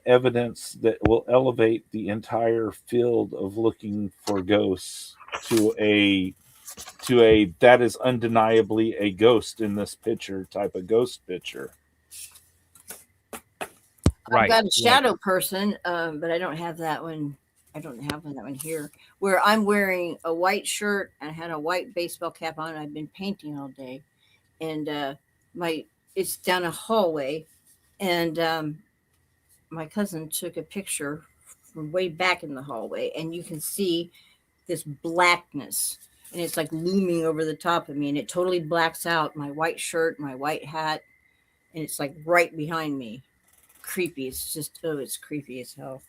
evidence that will elevate the entire field of looking for ghosts to a that is undeniably a ghost in this picture type of ghost picture. I've got a shadow person, but I don't have that one. I don't have that one here. Where I'm wearing a white shirt and I had a white baseball cap on. I've been painting all day, and it's down a hallway, and my cousin took a picture from way back in the hallway, and you can see this blackness, and it's like looming over the top of me, and it totally blacks out my white shirt, my white hat, and it's like right behind me. Creepy. It's just it's creepy as hell.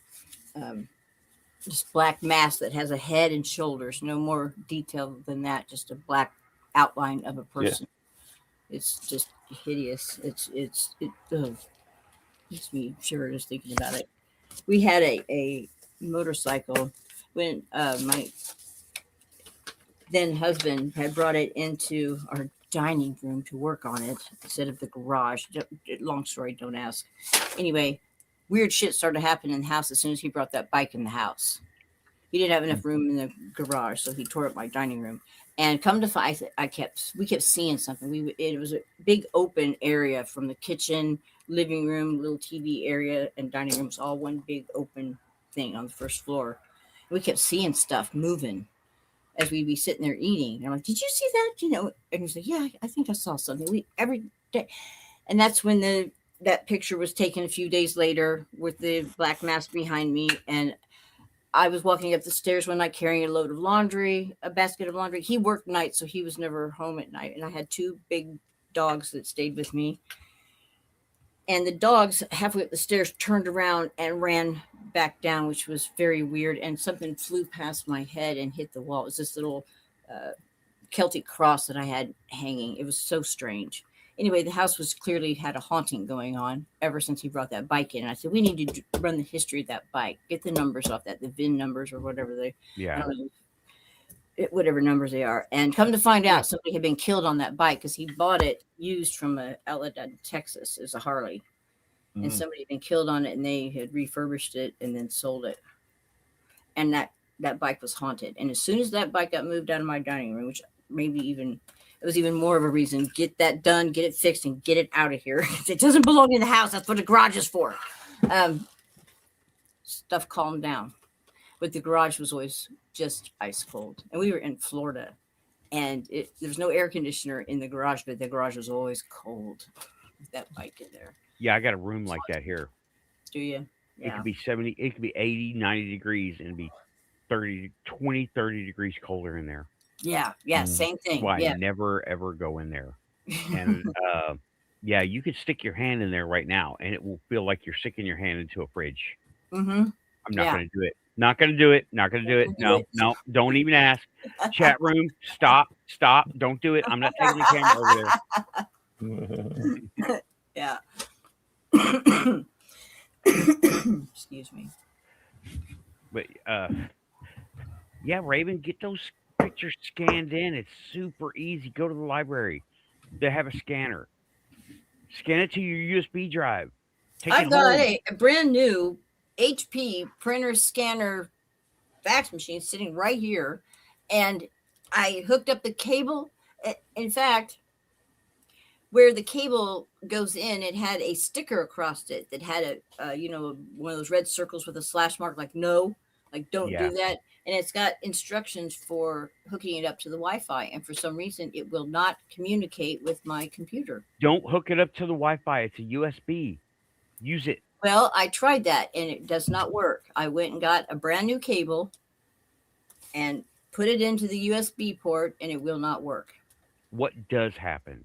Just black mass that has a head and shoulders. No more detail than that. Just a black outline of a person. Yeah. It's just hideous. It makes me shiver just thinking about it. We had a motorcycle when my then husband had brought it into our dining room to work on it instead of the garage. Long story, don't ask. Anyway, weird shit started happening in the house as soon as he brought that bike in the house. He didn't have enough room in the garage, so he tore up my dining room. And come to find, we kept seeing something. It was a big open area from the kitchen, living room, little TV area, and dining room. Was all one big open thing on the first floor. We kept seeing stuff moving as we'd be sitting there eating. And I'm like, did you see that? You know, and he's like, yeah, I think I saw something. Every day. And that's when that picture was taken a few days later with the black mask behind me. And I was walking up the stairs one night carrying a basket of laundry. He worked nights, so he was never home at night. And I had two big dogs that stayed with me. And the dogs, halfway up the stairs, turned around and ran back down, which was very weird. And something flew past my head and hit the wall. It was this little Celtic cross that I had hanging. It was so strange. Anyway, the house was clearly had a haunting going on ever since he brought that bike in. And I said, we need to run the history of that bike, get the numbers off that, the VIN numbers or whatever whatever numbers they are. And come to find out, somebody had been killed on that bike because he bought it used from a outlet in Texas. It was a Harley. And somebody had been killed on it, and they had refurbished it and then sold it. And that bike was haunted. And as soon as that bike got moved out of my dining room, which it was even more of a reason, get that done, get it fixed, and get it out of here. It doesn't belong in the house. That's what the garage is for. Stuff calmed down. But the garage was always just ice cold. And we were in Florida. And there was no air conditioner in the garage, but the garage was always cold with that bike in there. Yeah, I got a room like that here. Do you? It Yeah. could be 70, it could be 80, 90 degrees and be 30, 20, 30 degrees colder in there. Yeah. Yeah. Mm. Same That's thing. why I Yeah. never ever go in there. And yeah, you could stick your hand in there right now and it will feel like you're sticking your hand into a fridge. Mm-hmm. I'm not Yeah. going to do it. Not going to do it. Not going to do it. Don't do No, it. no, don't even ask. Chat room, stop, stop. Don't do it. I'm not taking the camera over there. Yeah. Excuse me. But yeah, Raven, get those pictures scanned in. It's super easy. Go to the library. They have a scanner. Scan it to your USB drive. Take I've it got home. a brand new HP printer scanner fax machine sitting right here, and I hooked up the cable. In fact, where the cable goes in, it had a sticker across it that had one of those red circles with a slash mark, like no, like don't Yeah. do that. And it's got instructions for hooking it up to the Wi-Fi. And for some reason, it will not communicate with my computer. Don't hook it up to the Wi-Fi. It's a USB. Use it. Well, I tried that and it does not work. I went and got a brand new cable and put it into the USB port, and it will not work. What does happen?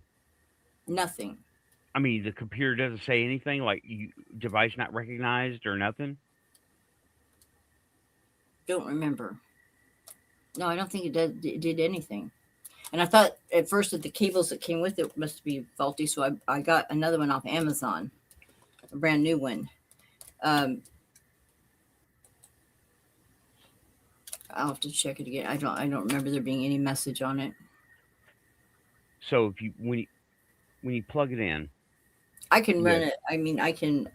Nothing. I mean, the computer doesn't say anything like device not recognized or nothing. Don't remember. No, I don't think it did anything. And I thought at first that the cables that came with it must be faulty, so I got another one off Amazon, a brand new one. I'll have to check it again. I don't remember there being any message on it. So if you when you plug it in, I can run Yeah. it. I mean, I can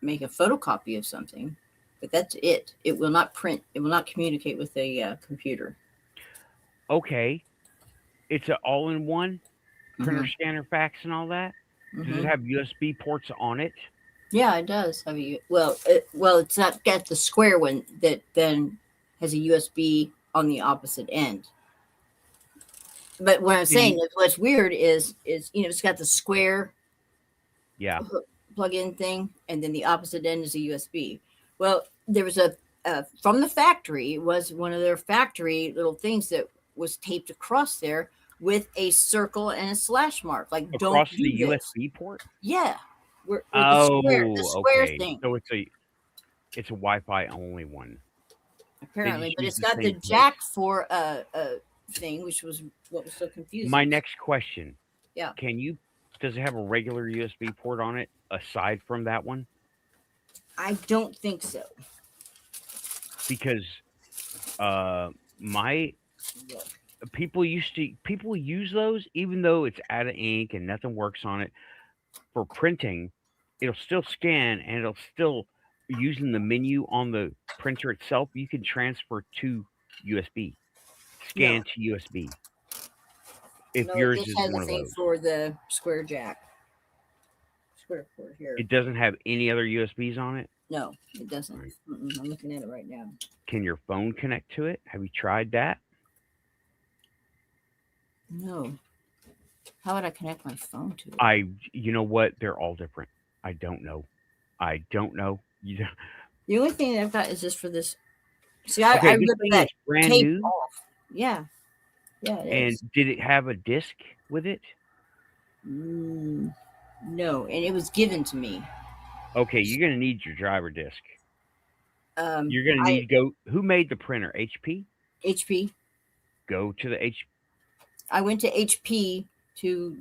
make a photocopy of something, but that's it. It will not print. It will not communicate with a computer. okay, it's an all-in-one printer, Mhm. scanner, fax, and all that. Does it Mhm. have USB ports on it? Yeah, it does have a well. It's not got the square one that then has a USB on the opposite end. But what I'm Can saying you- is, what's weird is it's got the square Yeah. plug-in thing, and then the opposite end is a USB. Well, there was a from the factory. It was one of their factory little things that was taped across there with a circle and a slash mark. Like, don't Across do the this. USB port? Yeah, with Oh, the square okay. thing. So it's a Wi-Fi only one. Apparently, just but use it's the got the same port. jack for a thing, which was what was so confusing. My next question. Yeah. Does it have a regular USB port on it aside from that one? I don't think so. Because my people use those even though it's out of ink and nothing works on it for printing. It'll still scan and it'll still using the menu on the printer itself. You can transfer to USB, scan to USB. If No, yours this is has one a of thing those, for the square jack. Square port here. it doesn't have any other USBs on it. No, it doesn't. Right. I'm looking at it right now. Can your phone connect to it? Have you tried that? No. How would I connect my phone to it? You know what? They're all different. I don't know. You don't- The only thing that I've got is just for this. See, I okay, this ripped thing that is brand tape new. off. Yeah. Yeah, it And is. did it have a disc with it? No, and it was given to me. Okay, you're gonna need your driver disc. You're gonna I need to go. Who made the printer? HP. HP. Go to the H. I went to HP to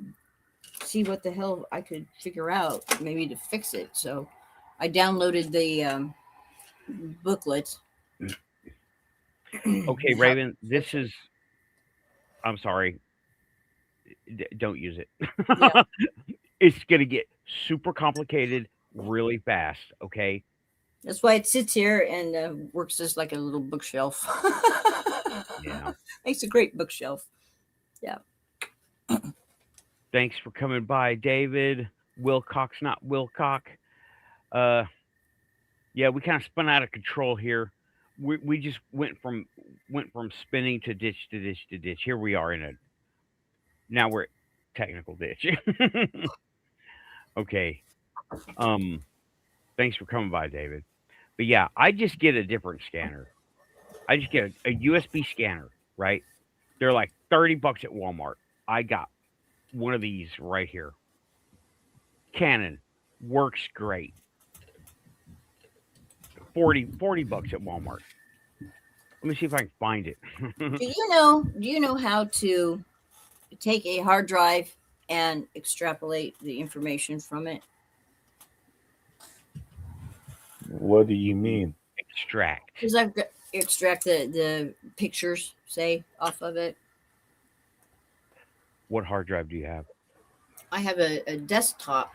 see what the hell I could figure out, maybe to fix it. So I downloaded the booklet. Okay, Raven. This is. I'm sorry. Don't use it. Yeah. It's gonna get super complicated really fast. Okay. That's why it sits here and works just like a little bookshelf. Yeah. Makes a great bookshelf. Yeah. Thanks for coming by, David. Wilcox, not Wilcock. Yeah, we kind of spun out of control here. We just went from spinning to ditch to ditch to ditch. Here we are now we're at technical ditch. Okay. Thanks for coming by, David. But yeah, I just get a different scanner. I just get a USB scanner, right? They're like $30 at Walmart. I got one of these right here. Canon works great. 40 bucks at Walmart. Let me see if I can find it. Do you know how to take a hard drive and extrapolate the information from it? What do you mean? Extract. Because I've got extract the pictures, say, off of it. What hard drive do you have? I have a desktop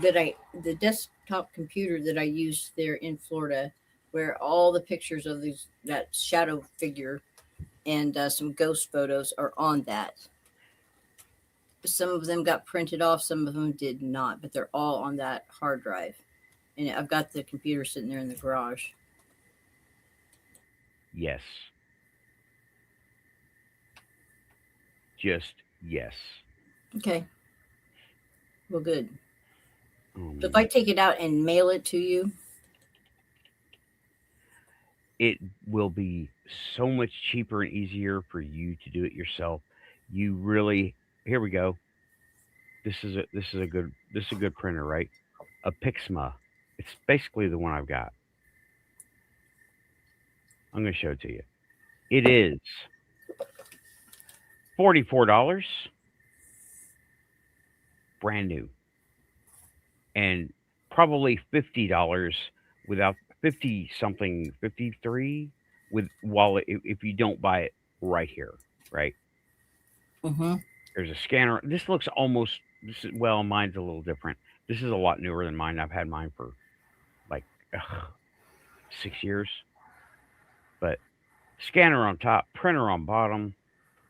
the desktop computer that I use there in Florida, where all the pictures of that shadow figure and some ghost photos are on that. Some of them got printed off, some of them did not, but they're all on that hard drive. And I've got the computer sitting there in the garage. Yes. Just yes. Okay. Well, good. So if I take it out and mail it to you, it will be so much cheaper and easier for you to do it yourself. You really here we go. This is a good printer, right? A Pixma. It's basically the one I've got. I'm going to show it to you. It is $44, brand new, and probably $50 without 50 something 53 with wallet if you don't buy it right here, right? There's a scanner. This looks almost well, mine's a little different. This is a lot newer than mine. I've had mine for like 6 years. But scanner on top, printer on bottom.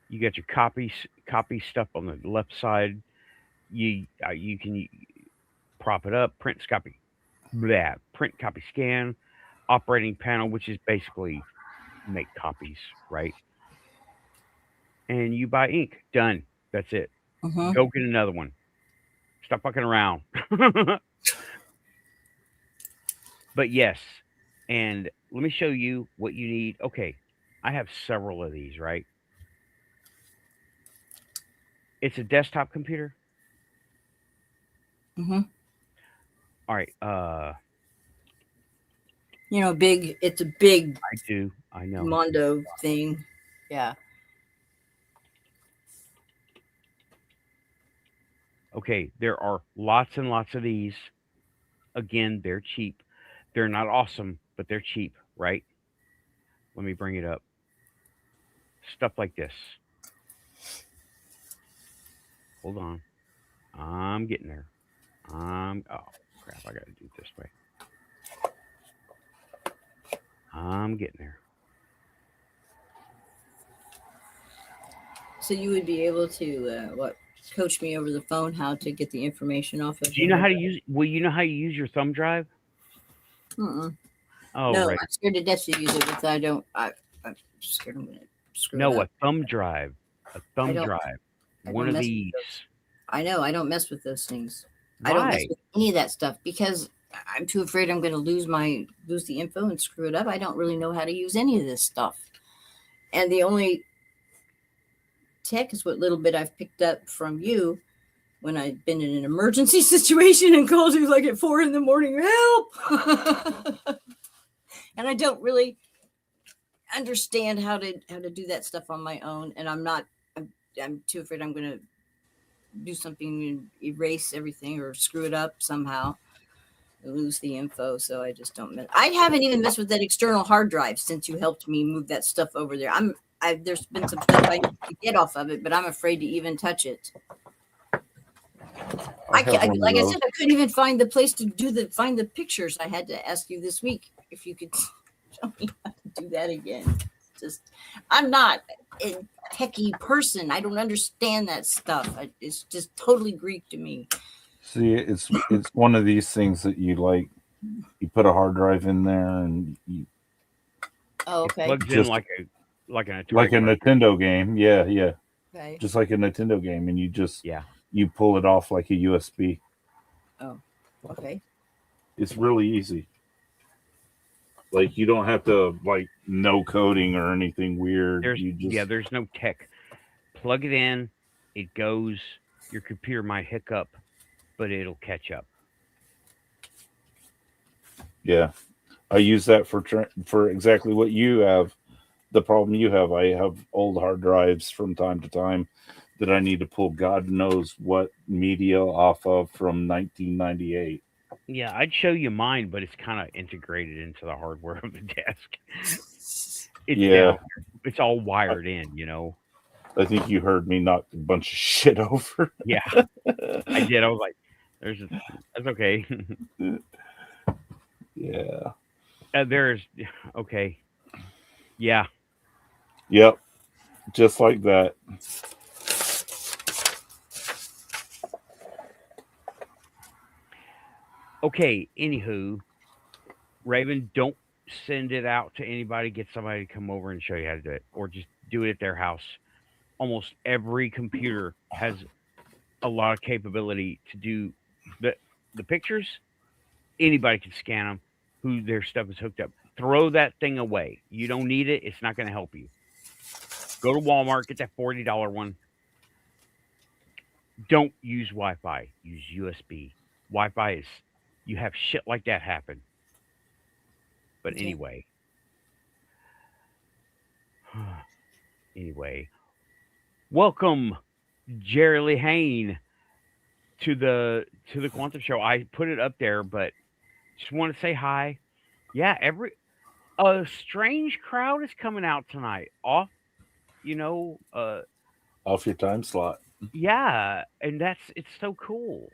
You got your copy stuff on the left side. You can prop it up, print copy, print copy scan, operating panel, which is basically make copies, right? And you buy ink. Done. That's it. Go get another one. Stop fucking around. But yes, and let me show you what you need. Okay, I have several of these, right? It's a desktop computer. All right. it's a big I know. Mondo thing. Yeah. Okay, there are lots and lots of these. Again, they're cheap. They're not awesome, but they're cheap, right? Let me bring it up. Stuff like this. Hold on. I'm getting there. Oh crap, I gotta do it this way. I'm getting there. So you would be able to coach me over the phone how to get the information off of. Do you know how to use? Well, you know how you use your thumb drive? Oh, no, right. I'm scared to death to use it, but I don't. I'm scared I'm gonna screw it up. A thumb drive. A thumb drive. One of these. I know. I don't mess with those things. Why? I don't mess with any of that stuff because I'm too afraid I'm going to lose the info and screw it up. I don't really know how to use any of this stuff, and the only tech is what little bit I've picked up from you when I've been in an emergency situation and called you like at 4 a.m. help. And I don't really understand how to do that stuff on my own. And I'm too afraid I'm going to do something and erase everything or screw it up somehow and lose the info. So I just don't mess. I haven't even messed with that external hard drive since you helped me move that stuff over there. There's been some stuff I need to get off of it, but I'm afraid to even touch it. I said, I couldn't even find the place to find the pictures. I had to ask you this week if you could show me how to do that again. I'm not a techie person. I don't understand that stuff. It's just totally Greek to me. See, it's one of these things that you put a hard drive in there and you. Oh, okay. It plugs in like a Nintendo game. Yeah. Okay. Just like a Nintendo game, and you pull it off like a USB. Oh, okay. It's really easy. Like you don't have to like no coding or anything weird. You just There's no tech. Plug it in, it goes. Your computer might hiccup, but it'll catch up. yeah. I use that for exactly what you have. The problem you have. I have old hard drives from time to time that I need to pull God knows what media off of from 1998. Yeah, I'd show you mine, but it's kind of integrated into the hardware of the desk. It's Yeah, down there. It's all wired in. I think you heard me knock a bunch of shit over. Yeah, I did. I was like, "There's a, that's okay." Yeah. There's okay. Yeah. Yep. Just like that. Okay. Anywho, Raven, don't send it out to anybody. Get somebody to come over and show you how to do it, or just do it at their house. Almost every computer has a lot of capability to do the pictures. Anybody can scan them. Who their stuff is hooked up. Throw that thing away. You don't need it. It's not going to help you. Go to Walmart. Get that $40 one. Don't use Wi-Fi. Use USB. Wi-Fi is you have shit like that happen. But Yeah. anyway, welcome Jerry Lee Hain to the Quantum Show. I put it up there, but just want to say hi. Yeah, a strange crowd is coming out tonight. Off, you know, Off your time slot. yeah, and it's so cool.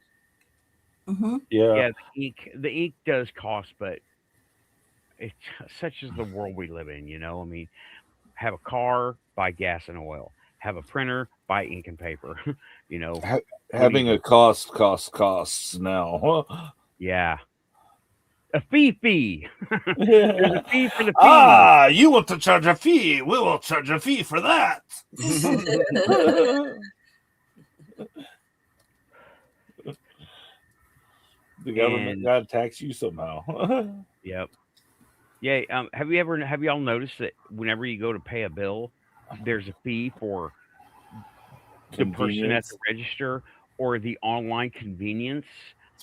Mm-hmm. Yeah. Yeah, the ink does cost, but it's such as the world we live in. I mean, have a car, buy gas and oil. Have a printer, buy ink and paper. you know, Ha- what do you having do? a costs now. Yeah, a fee. There's a fee for the fee. You want to charge a fee? We will charge a fee for that. The government And got to tax you somehow. yep. Yeah. Have y'all noticed that whenever you go to pay a bill, there's a fee for the person at the Convenience. register or the online convenience?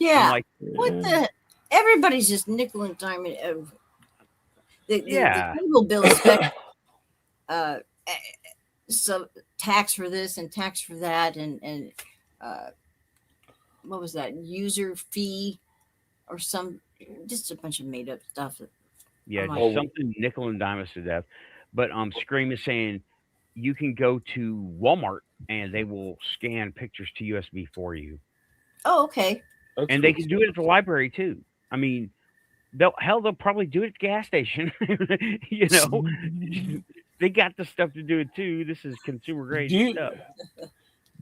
I'm Yeah. like, What the? Everybody's just nickel and diming. The yeah, cable bill, especially, uh, so tax for this and tax for that, and uh, what was that user fee or just a bunch of made up stuff. yeah, I'm like, just something nickel and dime us to death. But Scream is saying you can go to Walmart and they will scan pictures to USB for you, oh, okay. That's and they cool can do it at the library too. I mean, they'll probably do it at the gas station. you know, they got the stuff to do it too. This is consumer grade Do you stuff.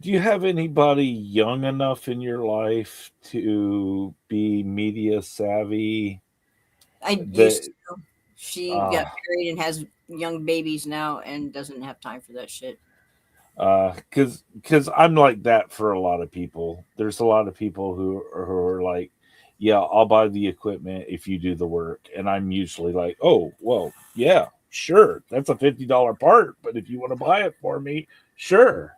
do you have anybody young enough in your life to be media savvy? I used That to. She got uh married and has young babies now and doesn't have time for that shit. because I'm like that for a lot of people. There's a lot of people who are like, yeah, I'll buy the equipment if you do the work, and I'm usually like, oh, well, yeah, sure, that's a $50 part, but if you want to buy it for me, sure.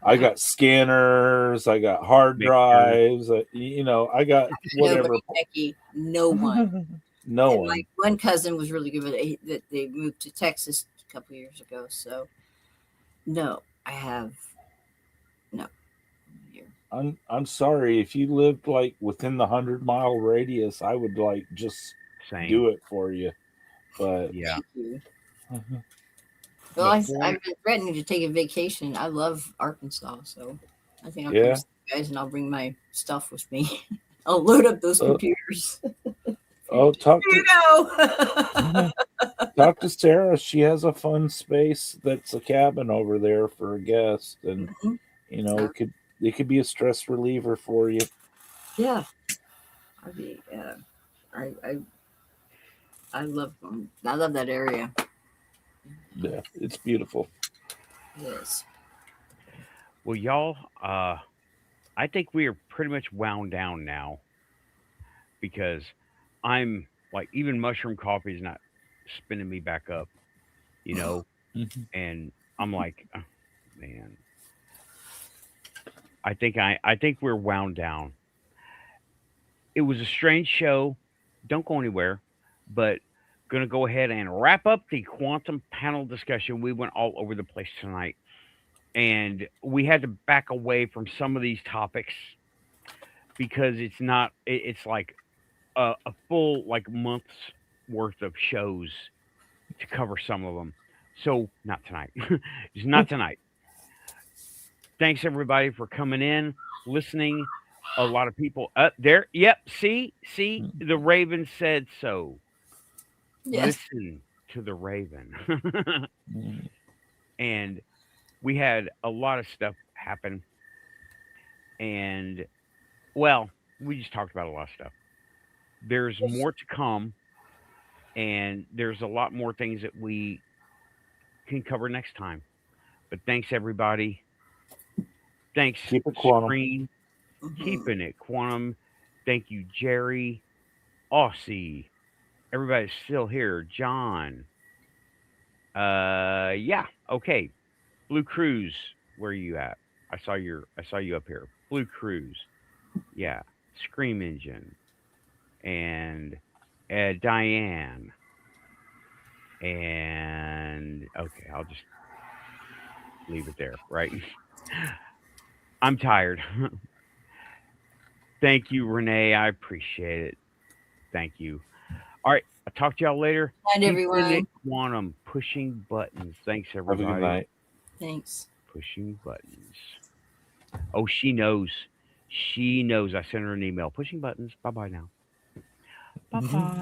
I got scanners, I got hard Mixers. drives, I got whatever. Nobody techie, no one. No And my one. one cousin was really good with it. That they moved to Texas a couple years ago. So no, I have no. Here. I'm sorry if you lived like within the 100-mile radius, I would like just Same. do it for you. But Yeah. Thank you. Well, Before I've been threatening to take a vacation. I love Arkansas, so I think I'll yeah, come see you guys and I'll bring my stuff with me. I'll load up those uh, computers. oh, talk Here you to go. talk to Sarah. She has a fun space that's a cabin over there for a guest, and Mhm. it could be a stress reliever for you. Yeah, I'd be. I, I I love them. I love that area. Yeah, it's beautiful. Yes. well, y'all, I think we are pretty much wound down now because I'm Like even mushroom coffee is not spinning me back up, you know. Mhm. And I'm like, oh, man, I think we're wound down. It was a strange show. Don't go anywhere, but gonna go ahead and wrap up the quantum panel discussion. We went all over the place tonight, and we had to back away from some of these topics because it's not. It's like a full like month's worth of shows to cover some of them. So not tonight. Just not tonight. Thanks everybody for coming in, listening. A lot of people up there. Yep. See, the Raven said so. Yes. Listen to the Raven. Mhm. And we had a lot of stuff happen. And well, we just talked about a lot of stuff. There's more to come, and there's a lot more things that we can cover next time. But thanks everybody. Thanks Keep it quantum. Screen. Keeping it quantum. Thank you, Jerry. Aussie. Everybody's still here. John. Yeah. Okay. Blue Cruise. Where are you at? I saw you up here. Blue Cruise. Yeah. Scream Engine. And Diane. And okay, I'll just leave it there, right? I'm tired. Thank you, Renee. I appreciate it. Thank you. All right. I'll talk to y'all later. And Keep everyone. it quantum. Pushing buttons. Thanks, Have a good everybody. night. Thanks. Pushing buttons. Oh, she knows. She knows. I sent her an email. Pushing buttons. Bye bye now. Bye bye.